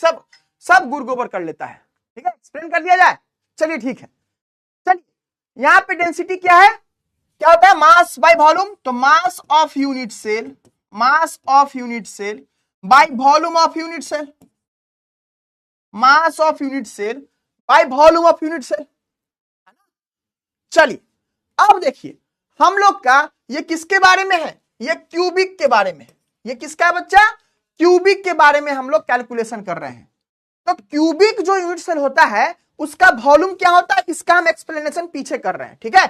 [SPEAKER 1] सब सब गुड़ गोबर कर लेता है। ठीक है, एक्सप्लेन कर दिया जाए। चलिए ठीक है, चलिए यहां पे डेंसिटी क्या है? क्या होता है? Mass by volume. तो mass of unit cell, mass of unit cell by volume of unit cell, mass of unit cell by volume of unit cell. चलिए अब देखिए हम लोग का ये किसके बारे में है? ये क्यूबिक के बारे में है। ये किसका है बच्चा? क्यूबिक के बारे में हम लोग कैलकुलेशन कर रहे हैं। तो क्यूबिक जो यूनिट सेल होता है उसका वॉल्यूम क्या होता है, इसका हम एक्सप्लेनेशन पीछे कर रहे हैं। ठीक है,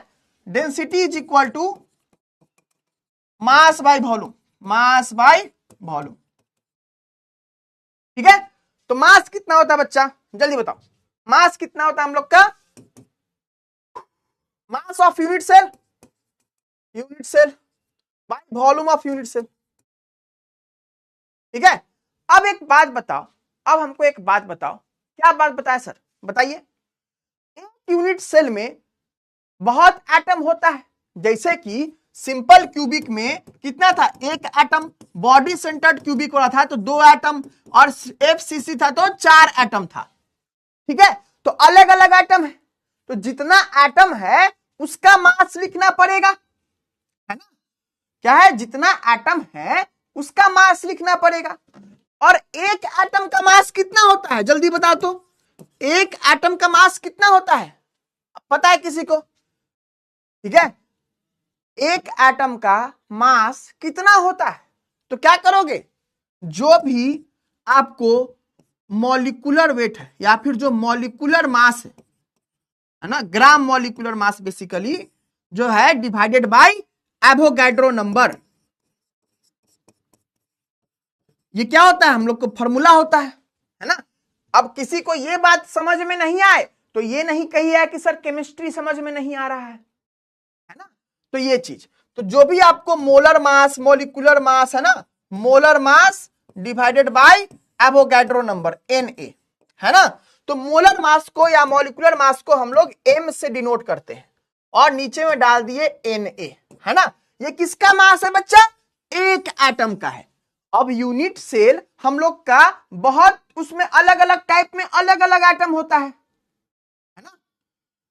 [SPEAKER 1] density is equal to mass by volume, mass by volume. ठीक है, तो मास कितना होता है बच्चा? जल्दी बताओ, मास कितना होता है हम लोग का? Mass of unit cell, unit cell by volume of unit cell. ठीक है, अब एक बात बताओ, अब हमको एक बात बताओ। क्या बात बताए सर? बताइए। एक यूनिट सेल में बहुत एटम होता है, जैसे कि सिंपल क्यूबिक में कितना था? एक एटम। बॉडी सेंटर्ड क्यूबिक वाला था तो 2 एटम, और एफसीसी था तो 4 एटम था। ठीक है, तो अलग अलग एटम है, तो जितना एटम है उसका मास लिखना पड़ेगा, है ना? क्या है? जितना एटम है उसका मास लिखना पड़ेगा। और एक एटम का मास कितना होता है? जल्दी बताओ तो, एक एटम का मास कितना होता है? पता है किसी को? ठीक है, एक एटम का मास कितना होता है? तो क्या करोगे? जो भी आपको मॉलिक्यूलर वेट है या फिर जो मॉलिक्यूलर मास है ना, ग्राम मॉलिक्यूलर मास बेसिकली जो है, डिवाइडेड बाय एवोगैड्रो नंबर। ये क्या होता है? हम लोग को फॉर्मूला होता है ना। अब किसी को ये बात समझ में नहीं आए तो ये नहीं कहिए कि सर केमिस्ट्री समझ में नहीं आ रहा है ना। तो ये चीज, तो जो भी आपको मोलर मास, मॉलिक्यूलर मास है ना, molar mass divided by Avogadro number Na, है ना। तो मोलर मास को या मॉलिक्यूलर मास को हम लोग m से डिनोट करते हैं और नीचे में डाल दिए Na, है ना। ये किसका मास है बच्चा? एक एटम का है। अब यूनिट सेल हम लोग का बहुत, उसमें अलग अलग टाइप में अलग अलग एटम होता है ना,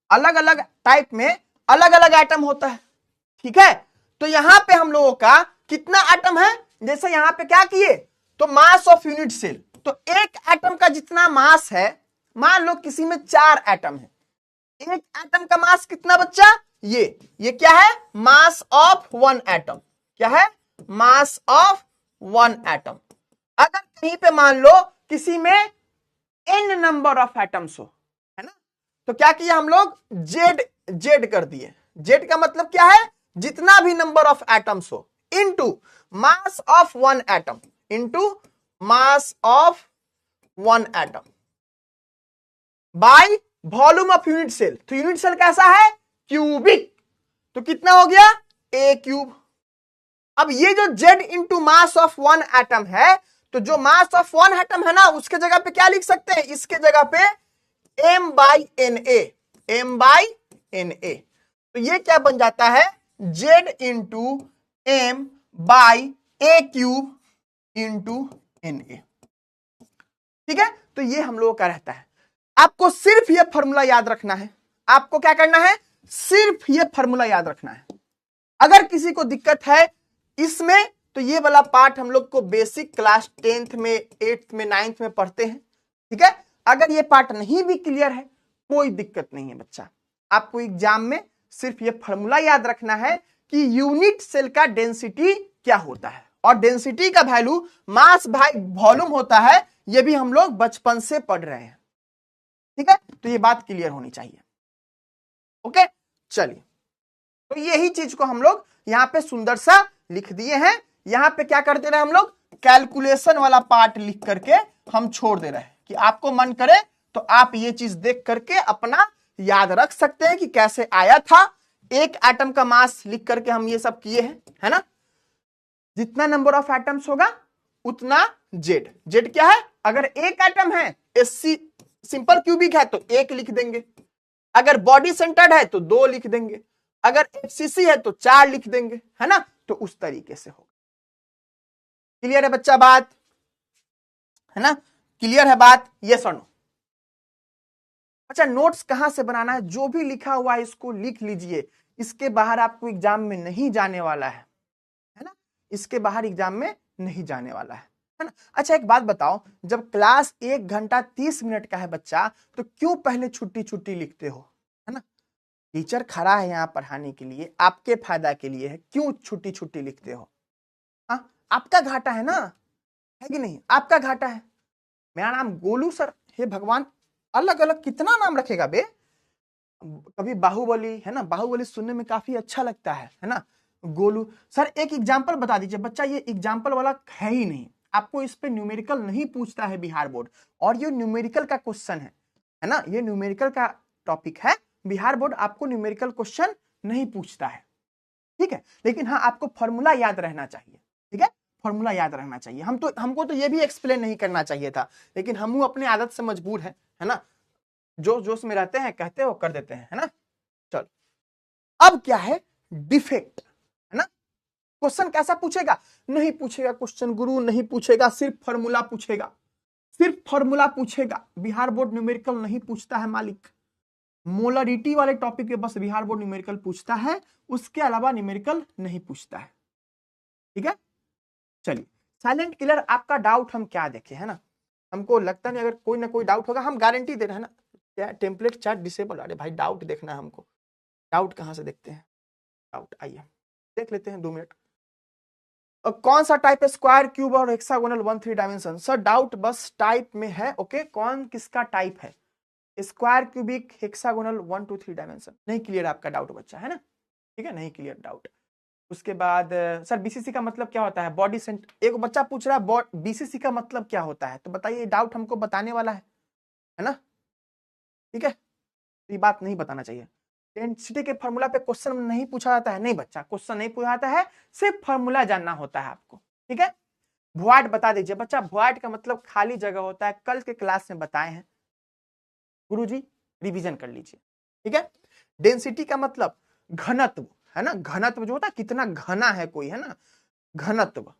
[SPEAKER 1] अलग अलग टाइप में अलग अलग एटम होता है। ठीक है, तो यहां पे हम लोगों का कितना एटम है? जैसे यहां पे क्या किए, तो मास ऑफ यूनिट सेल, तो एक एटम का जितना मास है, मान लो किसी में 4 एटम है, एक एटम का मास कितना बच्चा? ये क्या है? मास ऑफ 1 एटम। क्या है? मास ऑफ 1 एटम। अगर कहीं पे मान लो किसी में n नंबर ऑफ एटम्स हो, है ना, तो क्या किया हम लोग? जेड कर दिए। जेड का मतलब क्या है? जितना भी नंबर ऑफ एटम्स हो into mass of 1 atom, into mass of 1 atom by volume of unit cell. तो यूनिट सेल कैसा है? क्यूबिक। तो कितना हो गया? A cube. अब ये जो Z into mass of 1 atom है, तो जो मास ऑफ 1 एटम है ना, उसके जगह पे क्या लिख सकते हैं? इसके जगह पे m by Na, m by Na। तो ये क्या बन जाता है? Z into m by A cube into Na। ठीक है, तो ये हम लोगों का रहता है। आपको सिर्फ ये फॉर्मूला याद रखना है। आपको क्या करना है? सिर्फ ये फॉर्मूला याद रखना है। अगर किसी को दिक्कत है इसमें, तो ये वाला पार्ट हम लोग को बेसिक क्लास 10th में, 8th में, 9th में पढ़ते हैं। ठीक है, अगर ये पार्ट नहीं भी क्लियर है कोई दिक्कत नहीं है बच्चा। आपको एग्जाम में सिर्फ ये फॉर्मूला याद रखना है कि यूनिट सेल का डेंसिटी क्या होता है, और डेंसिटी का वैल्यू मास बाय वॉल्यूम होता है। ये भी हम लोग बचपन से पढ़ रहे हैं। ठीक है, तो ये बात क्लियर होनी चाहिए। ओके, चलिए, तो यही चीज को हम लोग यहां पे सुंदर सा लिख दिए हैं। यहां पे क्या करते रहे हम लोग? कैलकुलेशन वाला पार्ट लिख करके हम छोड़ दे रहे हैं कि आपको मन करे तो आप ये चीज देख करके अपना याद रख सकते हैं कि कैसे आया था। एक एटम का मास लिख करके हम ये सब किए हैं, है ना। जितना नंबर ऑफ एटम्स होगा उतना जेड। जेड क्या है? अगर एक एटम है, एससी सिंपल क्यूबिक है तो 1 लिख देंगे, अगर बॉडी सेंटर्ड है तो 2 लिख देंगे, अगर एफसीसी है तो 4 लिख देंगे, है ना। तो उस तरीके से होगा। क्लियर है बच्चा बात, है ना, क्लियर है बात, यस और नो। अच्छा, नोट्स कहां से बनाना है, जो भी लिखा हुआ है इसको लिख लीजिए, इसके बाहर आपको एग्जाम में नहीं जाने वाला है ना, इसके बाहर एग्जाम में नहीं जाने वाला है ना। अच्छा एक बात बताओ, जब क्लास 1 घंटा 30 मिनट का है बच्चा, तो क्यों पहले छुट्टी छुट्टी लिखते हो, है ना। टीचर खड़ा है यहाँ पढ़ाने के लिए, आपके फायदा के लिए है, क्यों छुट्टी छुट्टी लिखते हो। हाँ, आपका घाटा है ना, है कि नहीं, आपका घाटा है। मेरा नाम गोलू सर, हे भगवान, अलग अलग कितना नाम रखेगा बे। कभी बाहुबली, है ना, बाहुबली सुनने में काफी अच्छा लगता है ना। गोलू सर, एक एग्जाम्पल बता दीजिए बच्चा, ये एग्जाम्पल वाला है ही नहीं, आपको इस पे न्यूमेरिकल नहीं पूछता है बिहार बोर्ड, और ये न्यूमेरिकल का क्वेश्चन है ना, ये न्यूमेरिकल का टॉपिक है, बिहार बोर्ड आपको न्यूमेरिकल क्वेश्चन नहीं पूछता है, ठीक है। लेकिन हाँ, आपको फॉर्मूला याद रहना चाहिए, ठीक है, फॉर्मूला याद रहना चाहिए। हमको तो ये भी एक्सप्लेन नहीं करना चाहिए था, लेकिन हम अपने आदत से मजबूर है ना, जोश जोश में रहते हैं, कहते हो कर देते हैं, है ना। चलो, अब क्या है, डिफेक्ट, है ना। क्वेश्चन कैसा पूछेगा, नहीं पूछेगा क्वेश्चन गुरु, नहीं पूछेगा, सिर्फ फॉर्मूला पूछेगा, सिर्फ फॉर्मूला पूछेगा। बिहार बोर्ड न्यूमेरिकल नहीं पूछता है मालिक, मोलरिटी वाले टॉपिक पे बस बिहार बोर्ड न्यूमेरिकल पूछता है, उसके अलावा न्यूमेरिकल नहीं पूछता है, ठीक है। चलिए, साइलेंट किलर आपका डाउट हम क्या देखे, है ना, हमको लगता नहीं, अगर कोई ना कोई डाउट होगा हम गारंटी दे रहे हैं ना। क्या टेम्पलेट चार्ट डिसेबल, अरे भाई डाउट देखना है हमको, डाउट कहां से देखते हैं, डाउट आइए देख लेते हैं 2 मिनट। कौन सा टाइप है, स्क्वायर, क्यूब और हेक्सागोनल 1 3 डायमेंशन। सर डाउट बस टाइप में है, ओके, कौन किसका टाइप है, स्क्वायर, क्यूबिक, हेक्सागोनल 1 2 3 डायमेंशन। नहीं क्लियर आपका डाउट बच्चा, है ना, ठीक है, नहीं क्लियर डाउट। उसके बाद सर बीसीसी का मतलब क्या होता है, बॉडी सेंटर, एक बच्चा पूछ रहा है बीसीसी का मतलब क्या होता है, तो बताइए, डाउट हमको बताने वाला है ना, ठीक है, ये बात नहीं बताना चाहिए। डेंसिटी के फॉर्मूला पे क्वेश्चन नहीं पूछा जाता है, नहीं बच्चा, क्वेश्चन नहीं पूछा जाता है, सिर्फ फॉर्मूला जानना होता है आपको, ठीक है। वॉइड बता दीजिए बच्चा, वॉइड का मतलब खाली जगह होता है, कल के क्लास में बताए हैं गुरुजी, रिवीजन कर लीजिए, ठीक है। डेंसिटी का मतलब घनत्व, है ना, घनत्व जो होता है, कितना घना है कोई, है ना, घनत्व।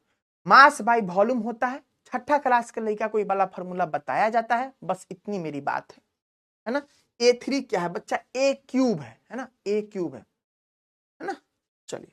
[SPEAKER 1] मास बाय वॉल्यूम होता है, छठा क्लास के लड़का कोई वाला फॉर्मूला बताया जाता है, बस इतनी मेरी बात है ना। A3 क्या है बच्चा, ए क्यूब है ना, ए क्यूब है ना। चलिए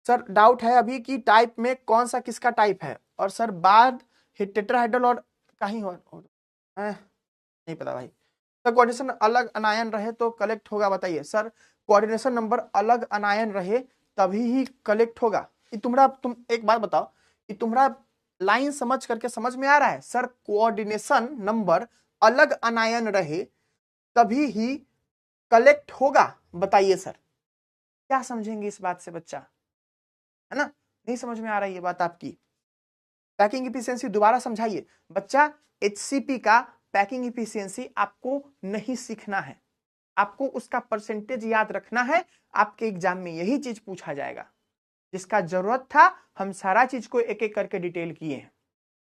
[SPEAKER 1] सर, डाउट है अभी कि टाइप में कौन सा किसका टाइप है, और सर बाद टेट्राहेड्रल और कहीं नहीं पता भाई। सर कोऑर्डिनेशन अलग अनायन रहे तो कलेक्ट होगा, बताइए सर, कोऑर्डिनेशन नंबर अलग अनायन रहे तभी ही कलेक्ट होगा। तुम एक बात बताओ, कि तुम्हारा लाइन समझ करके समझ में आ रहा है, सर कोऑर्डिनेशन नंबर अलग अनायन रहे तभी ही कलेक्ट होगा, बताइए सर, क्या समझेंगे इस बात से बच्चा, है ना। नहीं समझ में आ रही है बात आपकी, पैकिंग इफिशियंसी दोबारा समझाइए बच्चा। एचसीपी का पैकिंग इफिशियंसी आपको नहीं सीखना है, आपको उसका परसेंटेज याद रखना है, आपके एग्जाम में यही चीज पूछा जाएगा, जिसका जरूरत था हम सारा चीज को एक एक करके डिटेल किए हैं,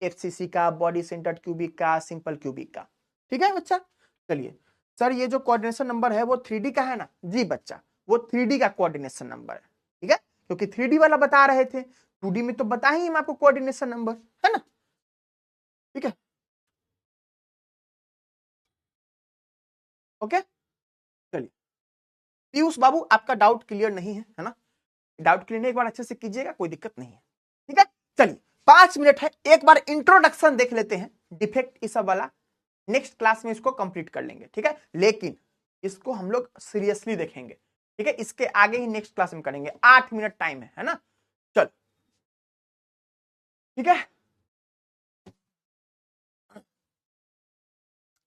[SPEAKER 1] एफसीसी का, बॉडी सेंटर्ड क्यूबिक का, सिंपल क्यूबिक का, ठीक है बच्चा। चलिए सर, ये जो कोऑर्डिनेशन नंबर है वो 3D का है ना, जी बच्चा, वो 3D का कोऑर्डिनेशन नंबर है, ठीक है, क्योंकि 3D वाला बता रहे थे, 2D में तो बताए ही हम आपको कोऑर्डिनेशन नंबर, है ना, ठीक है, ओके। चलिए पीयूष बाबू, आपका डाउट क्लियर नहीं है ना, डाउट क्लियर नहीं, एक बार अच्छे से कीजिएगा, कोई दिक्कत नहीं है, ठीक है। चलिए 5 मिनट है, एक बार इंट्रोडक्शन देख लेते हैं डिफेक्ट इस सब वाला, नेक्स्ट क्लास में इसको कंप्लीट कर लेंगे, ठीक है, लेकिन इसको हम लोग सीरियसली देखेंगे, ठीक है, इसके आगे ही नेक्स्ट क्लास में करेंगे, 8 मिनट टाइम है ना। चलो ठीक है,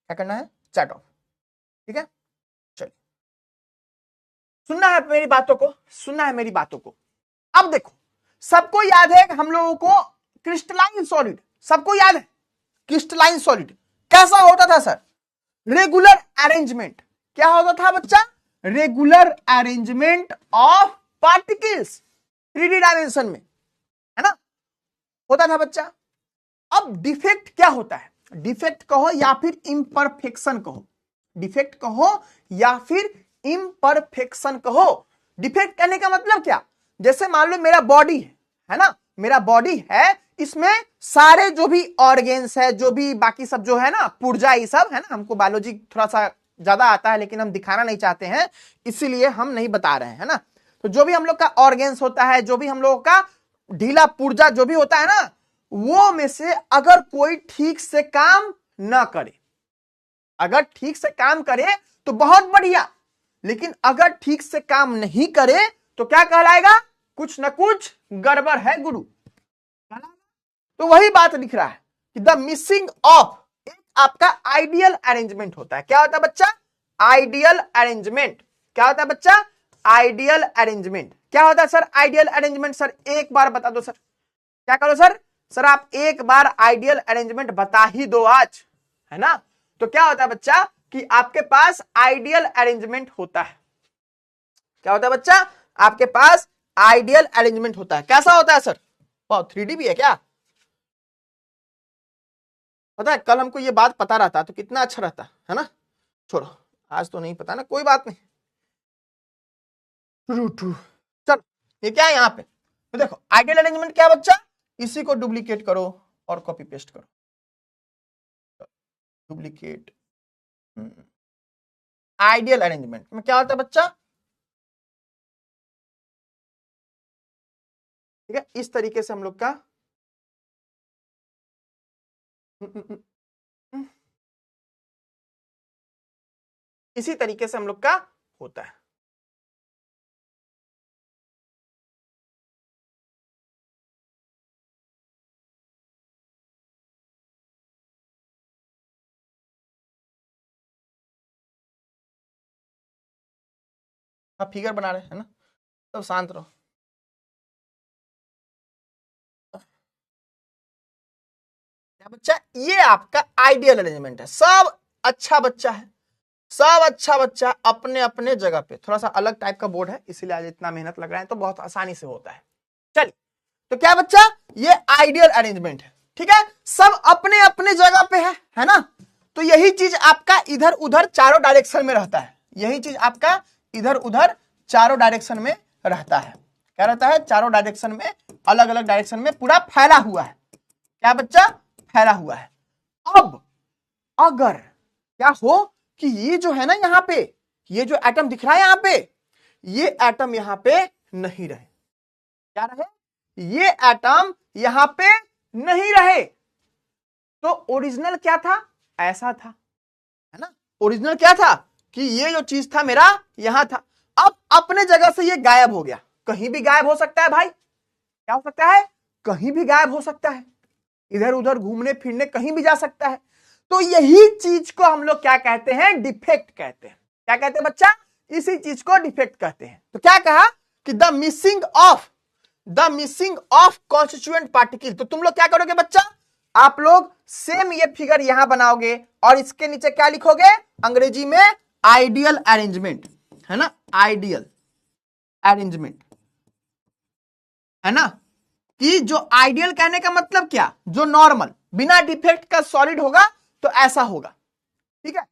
[SPEAKER 1] क्या करना है, चैट ऑफ, ठीक है। चलिए, सुनना है मेरी बातों को, सुनना है मेरी बातों को। अब देखो, सबको याद है हम लोगों को क्रिस्टलाइन सॉलिड, सबको याद है क्रिस्टलाइन सॉलिड कैसा होता था सर, रेगुलर अरेंजमेंट, क्या होता था बच्चा, regular arrangement of particles 3D dimension में, है ना, होता था बच्चा। अब डिफेक्ट क्या होता है? डिफेक्ट कहो या फिर इम्परफेक्शन कहो, डिफेक्ट कहो या फिर इम्परफेक्शन कहो। डिफेक्ट कहने का मतलब क्या? जैसे मान लो मेरा बॉडी है ना, मेरा बॉडी है, इसमें सारे जो भी ऑर्गेन्स है, जो भी बाकी सब जो है ना, पुर्जा, ये सब है ना, हमको बायोलॉजी थोड़ा सा ज्यादा आता है लेकिन हम दिखाना नहीं चाहते हैं, इसीलिए हम नहीं बता रहे हैं ना। तो जो भी हम लोग का ऑर्गेन्स होता है, जो भी हम लोगों का ढीला पुर्जा जो भी होता है ना, वो में से अगर कोई ठीक से काम ना करे, अगर ठीक से काम करे तो बहुत बढ़िया, लेकिन अगर ठीक से काम नहीं करे तो क्या कहलाएगा? कुछ ना कुछ गड़बड़ है गुरु। तो वही बात लिख रहा है कि द मिसिंग ऑफ एक आपका आइडियल अरेंजमेंट होता है। क्या होता है बच्चा? Ideal arrangement. क्या होता है बच्चा? Ideal arrangement. क्या होता है सर आइडियल अरेंजमेंट? सर एक बार बता दो सर। क्या करो सर? सर आप एक बार आइडियल अरेंजमेंट बता ही दो आज, है ना। तो क्या होता है बच्चा कि आपके पास आइडियल अरेंजमेंट होता है। क्या होता है बच्चा? आपके पास आइडियल अरेंजमेंट होता है। कैसा होता है सर? 3D भी है क्या? पता है कल हमको ये बात पता रहता तो कितना अच्छा रहता, है ना। छोड़ो, आज तो नहीं पता ना, कोई बात नहीं। चलो ये क्या है यहाँ पे? तो देखो आइडियल अरेंजमेंट क्या है बच्चा? इसी को डुप्लीकेट करो और कॉपी पेस्ट करो। डुप्लीकेट आइडियल अरेंजमेंट में क्या होता है बच्चा? ठीक है, इस तरीके से हम लोग का इसी तरीके से हम लोग का होता है। आप फिगर बना रहे हैं ना, तो शांत रहो। क्या बच्चा? ये आपका आइडियल अरेंजमेंट है। सब अच्छा बच्चा है, सब अच्छा बच्चा अपने अपने जगह पे। थोड़ा सा अलग टाइप का बोर्ड है इसीलिए आज इतना मेहनत लग रहा है, तो बहुत आसानी से होता है। चलिए, तो क्या बच्चा? ये आइडियल अरेंजमेंट है। ठीक है, सब अपने अपने जगह पे है ना। तो यही चीज आपका इधर उधर चारों डायरेक्शन में रहता है। यही चीज आपका इधर उधर चारों डायरेक्शन में रहता है। क्या रहता है? चारों डायरेक्शन में, अलग अलग डायरेक्शन में पूरा फैला हुआ है। क्या बच्चा? फैला हुआ है। अब अगर क्या हो कि ये जो है ना यहाँ पे, ये जो एटम दिख रहा है यहाँ पे, ये एटम यहाँ पे नहीं रहे। क्या रहे? ये एटम यहां पे नहीं रहे। तो ओरिजिनल क्या था? ऐसा था, है ना। ओरिजिनल क्या था कि ये जो चीज था मेरा यहां था। अब अपने जगह से ये गायब हो गया। कहीं भी गायब हो सकता है भाई। क्या हो सकता है? कहीं भी गायब हो सकता है, इधर उधर घूमने फिरने कहीं भी जा सकता है। तो यही चीज को हम लोग क्या कहते हैं? डिफेक्ट कहते हैं। क्या कहते हैं बच्चा? इसी चीज को डिफेक्ट कहते हैं। तो क्या कहा कि the missing of constituent particle. तो तुम लोग क्या करोगे बच्चा? आप लोग सेम ये फिगर यहां बनाओगे और इसके नीचे क्या लिखोगे? अंग्रेजी में आइडियल अरेंजमेंट, है ना। आइडियल अरेंजमेंट, है ना। कि जो आइडियल कहने का मतलब क्या? जो नॉर्मल बिना डिफेक्ट का सॉलिड होगा तो ऐसा होगा। ठीक है,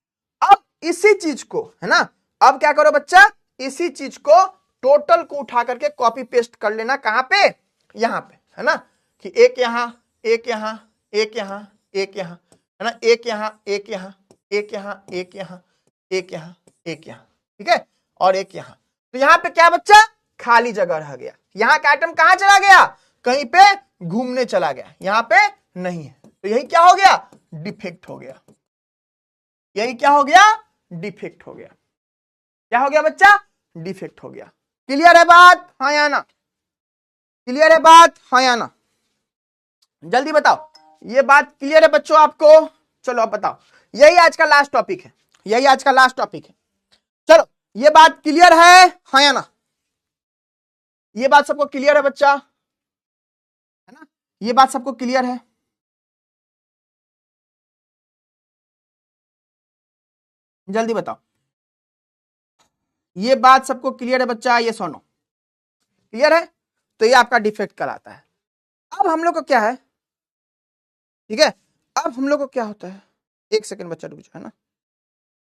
[SPEAKER 1] अब इसी चीज को, है ना, अब क्या करो बच्चा? इसी चीज को टोटल को उठा करके कॉपी पेस्ट कर लेना। कहां पे? यहां पे, है ना। कि एक यहां, एक यहां, एक यहां, एक यहां, है ना, एक यहां, एक यहां, एक यहां, एक यहां, एक यहां, एक यहां, ठीक है, और एक यहां। तो यहां पे क्या बच्चा? खाली जगह रह गया। यहां का आइटम कहां चला गया? कहीं पे घूमने चला गया, यहां पे नहीं है। तो यही क्या हो गया? डिफेक्ट हो गया। यही क्या हो गया? डिफेक्ट हो गया। क्या हो गया बच्चा? डिफेक्ट हो गया। क्लियर है बात? हाँ या ना? क्लियर है बात? हाँ या ना? जल्दी बताओ, ये बात क्लियर है बच्चों आपको? चलो अब बताओ, यही आज का लास्ट टॉपिक है, यही आज का लास्ट टॉपिक है। चलो, ये बात क्लियर है? हाँ या ना? ये बात सबको क्लियर है बच्चा? है ना, ये बात सबको क्लियर है? जल्दी बताओ, ये बात सबको क्लियर है बच्चा? ये सुनो, क्लियर है? तो ये आपका डिफेक्ट कहलाता है। अब हम लोग को क्या है? ठीक है, अब हम लोग को क्या होता है, एक सेकंड बच्चा रुक जाओ, है ना,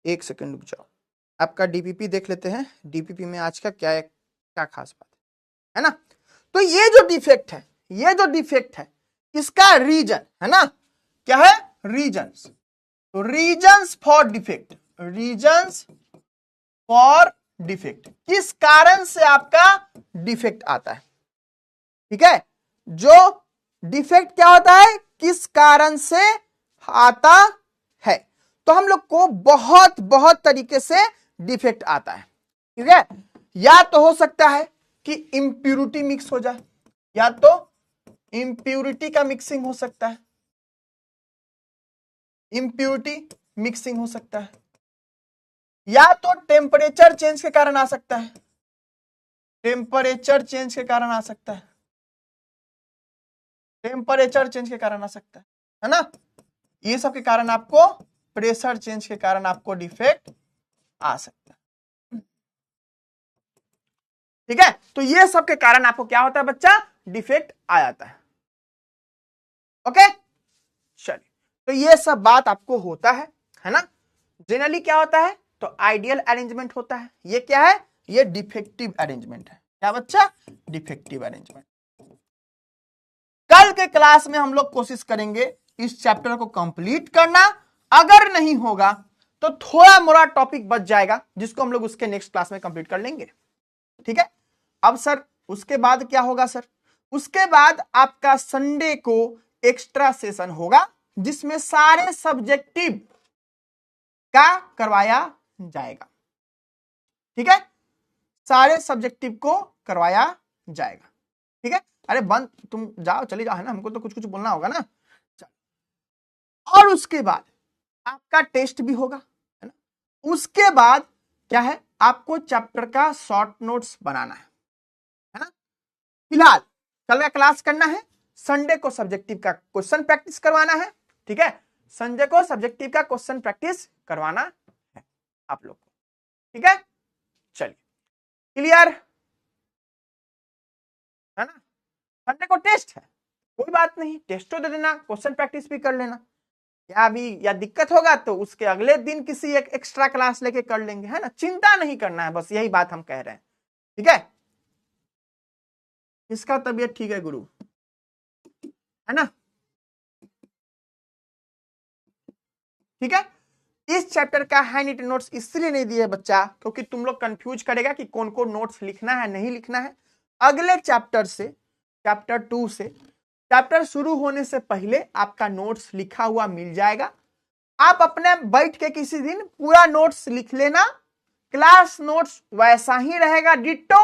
[SPEAKER 1] एक सेकंड रुक जाओ, आपका डीपीपी देख लेते हैं, डीपीपी में आज का क्या है, क्या खास बात है ना। तो ये जो डिफेक्ट है, ये जो डिफेक्ट है, इसका रीजन है ना, क्या है, रीजन्स। तो reasons for defect, reasons for defect, किस कारण से आपका डिफेक्ट आता है, ठीक है, जो डिफेक्ट क्या होता है, किस कारण से आता है। तो हम लोग को बहुत बहुत तरीके से डिफेक्ट आता है, ठीक है, या तो हो सकता है कि इंप्यूरिटी मिक्स हो जाए, या तो इंप्यूरिटी का मिक्सिंग हो सकता है, इंप्यूरिटी मिक्सिंग हो सकता है, या तो टेम्परेचर चेंज के कारण आ सकता है, टेम्परेचर चेंज के कारण आ सकता है, टेम्परेचर चेंज के कारण आ सकता है ना, ये सब के कारण आपको, प्रेशर चेंज के कारण आपको डिफेक्ट आ सकता है, ठीक है। तो ये सब के कारण आपको क्या होता है बच्चा, डिफेक्ट आ जाता है, ओके। चलिए, तो ये सब बात आपको होता है ना। जनरली क्या होता है, तो आइडियल अरेंजमेंट होता है, ये क्या है, ये डिफेक्टिव अरेंजमेंट है, क्या बच्चा, डिफेक्टिव अरेंजमेंट। कल के क्लास में हम लोग कोशिश करेंगे इस चैप्टर को कंप्लीट करना, अगर नहीं होगा तो थोड़ा मोड़ा टॉपिक बच जाएगा, जिसको हम लोग उसके नेक्स्ट क्लास में कंप्लीट कर लेंगे, ठीक है। अब सर उसके बाद क्या होगा सर, उसके बाद आपका संडे को एक्स्ट्रा सेशन होगा, जिसमें सारे सब्जेक्टिव का करवाया जाएगा, ठीक है, सारे सब्जेक्टिव को करवाया जाएगा, ठीक है। अरे बंद, तुम जाओ, चली जाओ, है ना, हमको तो कुछ कुछ बोलना होगा ना। और उसके बाद आपका टेस्ट भी होगा, है ना। उसके बाद क्या है, आपको चैप्टर का शॉर्ट नोट्स बनाना है ना। फिलहाल कल का क्लास करना है, संडे को सब्जेक्टिव का क्वेश्चन प्रैक्टिस करवाना है, ठीक है, संडे को सब्जेक्टिव का क्वेश्चन प्रैक्टिस करवाना है आप लोग को, ठीक है। चलिए, क्लियर है ना। संडे को टेस्ट है, कोई बात नहीं, टेस्ट तो दे देना, क्वेश्चन प्रैक्टिस भी कर लेना, या अभी या दिक्कत होगा तो उसके अगले दिन किसी एक एक्स्ट्रा क्लास लेके कर लेंगे, है ना, चिंता नहीं करना है, बस यही बात हम कह रहे हैं, ठीक है। इसका तबीयत ठीक है गुरु, है ना, ठीक है। इस चैप्टर का हैंड रिटन नोट्स इसलिए नहीं दिए बच्चा, क्योंकि तुम लोग कंफ्यूज करेगा कि कौन कौन नोट्स लिखना है नहीं लिखना है। अगले चैप्टर से, चैप्टर 2 से, चैप्टर शुरू होने से पहले आपका नोट्स लिखा हुआ मिल जाएगा, आप अपने बैठ के किसी दिन पूरा नोट्स लिख लेना, क्लास नोट्स वैसा ही रहेगा डिट्टो,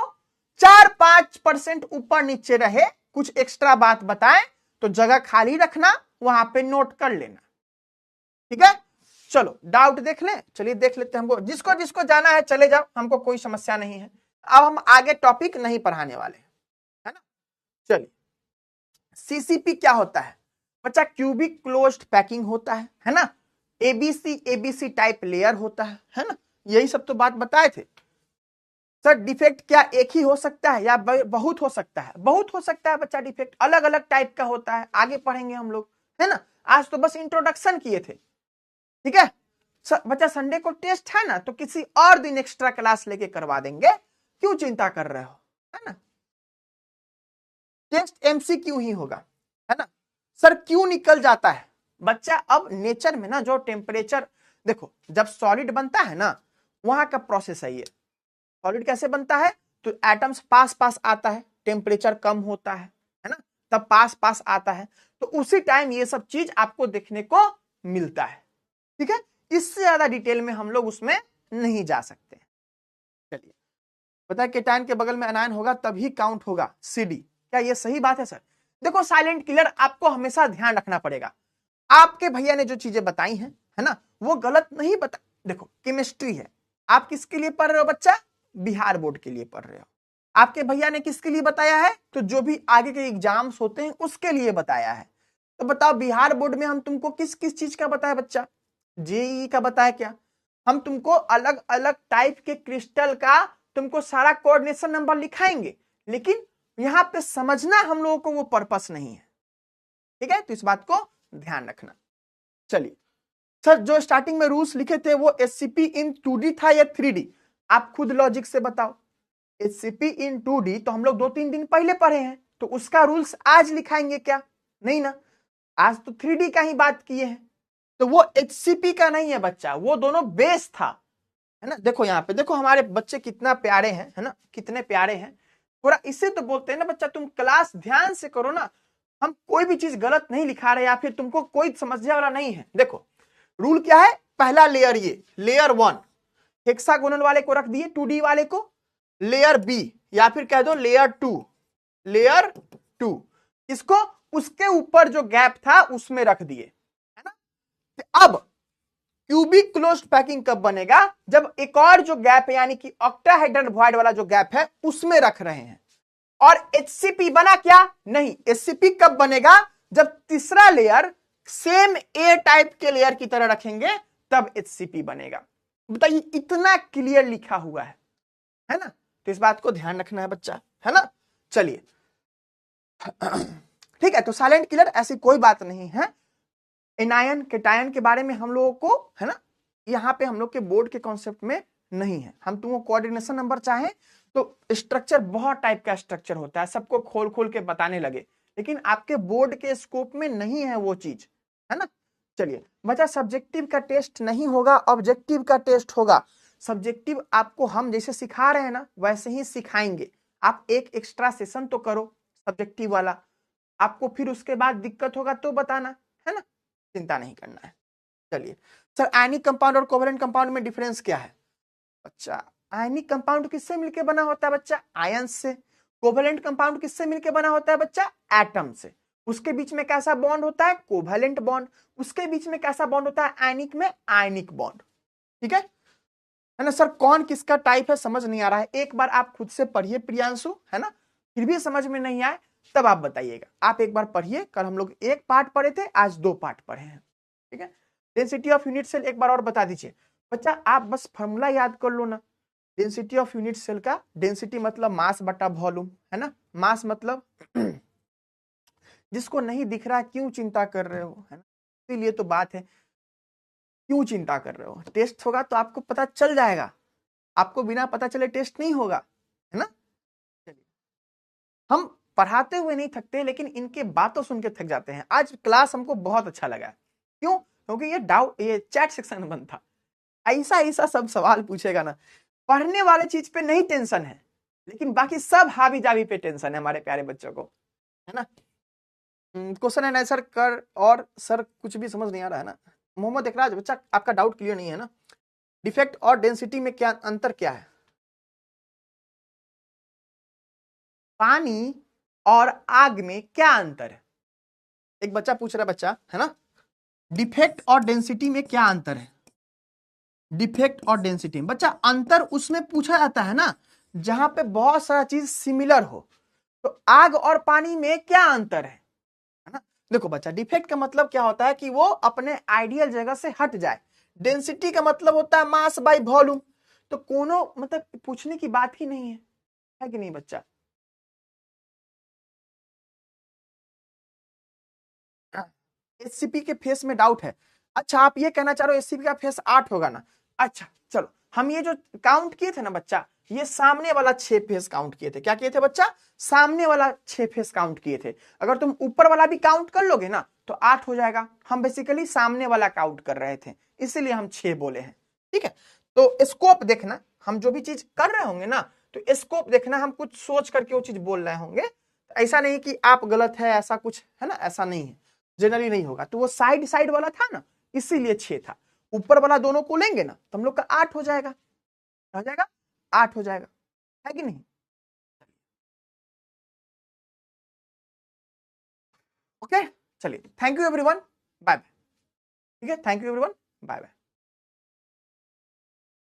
[SPEAKER 1] 4-5% ऊपर नीचे रहे, कुछ एक्स्ट्रा बात बताएं तो जगह खाली रखना, वहां पे नोट कर लेना, ठीक है। चलो डाउट देख लें, चलिए देख लेते हैं, हमको जिसको जिसको जाना है चले जाओ, हमको कोई समस्या नहीं है। अब हम आगे टॉपिक नहीं पढ़ाने वाले, है ना। चलिए, सीसीपी क्या होता है बच्चा, क्यूबिक क्लोज्ड पैकिंग होता है ना, एबीसी टाइप लेयर होता है ना, यही सब तो बात बताए थे। सर डिफेक्ट क्या एक ही हो सकता है या बहुत हो सकता है, बहुत हो सकता है बच्चा, डिफेक्ट अलग अलग टाइप का होता है, आगे पढ़ेंगे हम लोग, है ना, आज तो बस इंट्रोडक्शन किए थे, ठीक है। बच्चा संडे को टेस्ट है ना, तो किसी और दिन एक्स्ट्रा क्लास लेके करवा देंगे, क्यों चिंता कर रहे हो, है ना। टेस्ट एमसीक्यू ही होगा, है ना। सर क्यों निकल जाता है बच्चा, अब नेचर में ना जो टेम्परेचर, देखो जब सॉलिड बनता है ना, वहां का प्रोसेस है ये, सॉलिड कैसे बनता है, तो एटम्स पास पास आता है, टेम्परेचर कम होता है ना, तब पास पास आता है, तो उसी टाइम ये सब चीज आपको देखने को मिलता है, ठीक है। इससे ज्यादा डिटेल में हम लोग उसमें नहीं जा सकते। चलिए, पता है केटायन के बगल में एनायन होगा तभी काउंट होगा सीडी, क्या ये सही बात है सर। देखो साइलेंट किलर आपको हमेशा ध्यान रखना पड़ेगा, आपके भैया ने जो चीजें बताई हैं, है ना, वो गलत नहीं बता, देखो केमिस्ट्री है, आप किसके लिए पढ़ रहे हो बच्चा, बिहार बोर्ड के लिए पढ़ रहे हो, आपके भैया ने किसके लिए बताया है, तो जो भी आगे के एग्जाम्स होते हैं उसके लिए बताया है। तो बताओ बिहार बोर्ड में हम तुमको किस किस चीज का बताया बच्चा, जेईई का बताया क्या, हम तुमको अलग अलग टाइप के क्रिस्टल का तुमको सारा कोऑर्डिनेशन नंबर लिखाएंगे, लेकिन यहां पे समझना हम लोगों को वो पर्पस नहीं है, ठीक है, तो इस बात को ध्यान रखना। चलिए सर, जो स्टार्टिंग में रूल्स लिखे थे वो एचसीपी इन 2D था या 3D? आप खुद लॉजिक से बताओ। एचसीपी इन 2D तो हम लोग 2-3 दिन पहले पढ़े हैं, तो उसका रूल्स आज लिखाएंगे क्या? नहीं ना, आज तो 3D का ही बात किए हैं। तो वो एचसीपी का नहीं है बच्चा, वो दोनों बेस था, है ना। देखो यहाँ पे देखो हमारे बच्चे कितना प्यारे हैं, है ना, कितने प्यारे हैं। थोड़ा इसे तो बोलते हैं ना बच्चा, तुम क्लास ध्यान से करो ना, हम कोई भी चीज गलत नहीं लिखा रहे या फिर तुमको कोई समस्या वाला नहीं है। देखो रूल क्या है, पहला लेयर, ये लेयर 1 हेक्सागोनल वाले को रख दिए, 2D वाले को लेयर बी या फिर कह दो लेयर 2, लेयर 2 इसको उसके ऊपर जो गैप था उसमें रख दिए, है ना। तो अब क्यूबिक क्लोज्ड पैकिंग कब बनेगा, जब एक और जो गैप है यानी कि ऑक्टाहेड्रल वॉइड वाला जो गैप है उसमें रख रहे हैं। और एचसीपी बना क्या? नहीं, एचसीपी कब बनेगा, जब तीसरा लेयर सेम ए टाइप के लेयर की तरह रखेंगे तब एचसीपी बनेगा। बताइए, इतना क्लियर लिखा हुआ है ना। तो इस बात को ध्यान रखना है बच्चा, है ना। चलिए ठीक है, तो साइलेंट किलर ऐसी कोई बात नहीं है। एनायन कैटायन के बारे में हम लोगों को, है ना, यहाँ पे हम लोग के बोर्ड के कॉन्सेप्ट में नहीं है। हम तुमको कोऑर्डिनेशन नंबर चाहें तो स्ट्रक्चर, बहुत टाइप का स्ट्रक्चर होता है, सबको खोल खोल के बताने लगे, लेकिन आपके बोर्ड के स्कोप में नहीं है वो चीज, है ना। चलिए बच्चा, सब्जेक्टिव का टेस्ट नहीं होगा, ऑब्जेक्टिव का टेस्ट होगा। सब्जेक्टिव आपको हम जैसे सिखा रहे हैं ना वैसे ही सिखाएंगे। आप एक एक्स्ट्रा सेशन तो करो सब्जेक्टिव वाला, आपको फिर उसके बाद दिक्कत होगा तो बताना, है ना, चिंता नहीं करना है। चलिए सर, आयनिक कंपाउंड और कोवेलेंट कंपाउंड में डिफरेंस क्या है? अच्छा, आयनिक कंपाउंड किससे मिलकर बना होता है बच्चा? आयन से। कोवेलेंट कंपाउंड किससे मिलकर बना होता है बच्चा? एटम से। उसके बीच में कैसा बॉन्ड होता है? Covalent bond. उसके बीच में कैसा बॉन्ड होता है? आयनिक में आयनिक बॉन्ड। ठीक है ना सर। कौन किसका टाइप है समझ नहीं आ रहा है, एक बार आप खुद से पढ़िए प्रियांशु, है ना। फिर भी समझ में नहीं आए तब आप बताइएगा। आप एक बार पढ़िए, कल हम लोग एक पार्ट पढ़े थे, आज 2 पार्ट पढ़े हैं। ठीक है, डेंसिटी ऑफ यूनिट सेल एक बार और बता दीजिए बच्चा। आप बस फॉर्मूला याद कर लो ना, डेंसिटी ऑफ यूनिट सेल का। डेंसिटी मतलब मास बटा वॉल्यूम, है ना। मास मतलब जिसको नहीं दिख रहा क्यों चिंता कर रहे हो, है ना, इसीलिए तो बात है, क्यों चिंता कर रहे हो। टेस्ट होगा तो आपको पता चल जाएगा, आपको बिना पता चले टेस्ट नहीं होगा, है ना। चलिए, हम पढ़ाते हुए नहीं थकते, लेकिन इनके बातों सुन के थक जाते हैं। आज क्लास हमको बहुत अच्छा लगा। क्यों? क्योंकि ये चैट सेक्शन बंद था, ऐसा ऐसा सब सवाल पूछेगा ना। पढ़ने वाले चीज पे नहीं टेंशन है, लेकिन बाकी सब हावी जावी पे टेंशन है हमारे प्यारे बच्चों को, है ना। क्वेश्चन एंड आंसर कर, और सर कुछ भी समझ नहीं आ रहा है ना। मोहम्मद इकराज बच्चा, आपका डाउट क्लियर नहीं है ना। डिफेक्ट और डेंसिटी में क्या अंतर क्या है? पानी और आग में क्या अंतर है? एक बच्चा पूछ रहा है बच्चा, है ना, डिफेक्ट और डेंसिटी में क्या अंतर है? डिफेक्ट और डेंसिटी में बच्चा अंतर उसमें पूछा जाता है ना जहां पे बहुत सारा चीज सिमिलर हो। तो आग और पानी में क्या अंतर है ना। देखो बच्चा, डिफेक्ट का मतलब क्या होता है कि वो अपने आइडियल जगह से हट जाए। डेंसिटी का मतलब होता है मास बाय वॉल्यूम। तो कोनो मतलब पूछने की बात ही नहीं है कि नहीं बच्चा। एससीपी के फेस में डाउट है। अच्छा, आप ये कहना चाह रहे हो एससीपी का फेस 8 होगा ना। अच्छा चलो, हम ये जो काउंट किए थे ना बच्चा, ये सामने वाला 6 फेस काउंट किए थे। क्या किए थे बच्चा? सामने वाला 6 फेस काउंट किए थे। अगर तुम ऊपर वाला भी काउंट कर लोगे ना तो 8 हो जाएगा। हम बेसिकली सामने वाला काउंट कर रहे थे, इसीलिए हम 6 बोले हैं। ठीक है, तो स्कोप देखना, हम जो भी चीज कर रहे होंगे ना तो स्कोप देखना, हम कुछ सोच करके वो चीज बोल रहे होंगे। ऐसा नहीं कि आप गलत है, ऐसा कुछ है ना, ऐसा नहीं है, जनरली नहीं होगा। तो वो साइड साइड वाला था ना, इसीलिए 6 था। ऊपर वाला दोनों को लेंगे ना तो हम लोग का 8 हो जाएगा, हो जाएगा, 8 हो जाएगा, है कि नहीं। ओके, चलिए, thank you everyone, bye bye. ठीक है, thank you everyone, bye bye.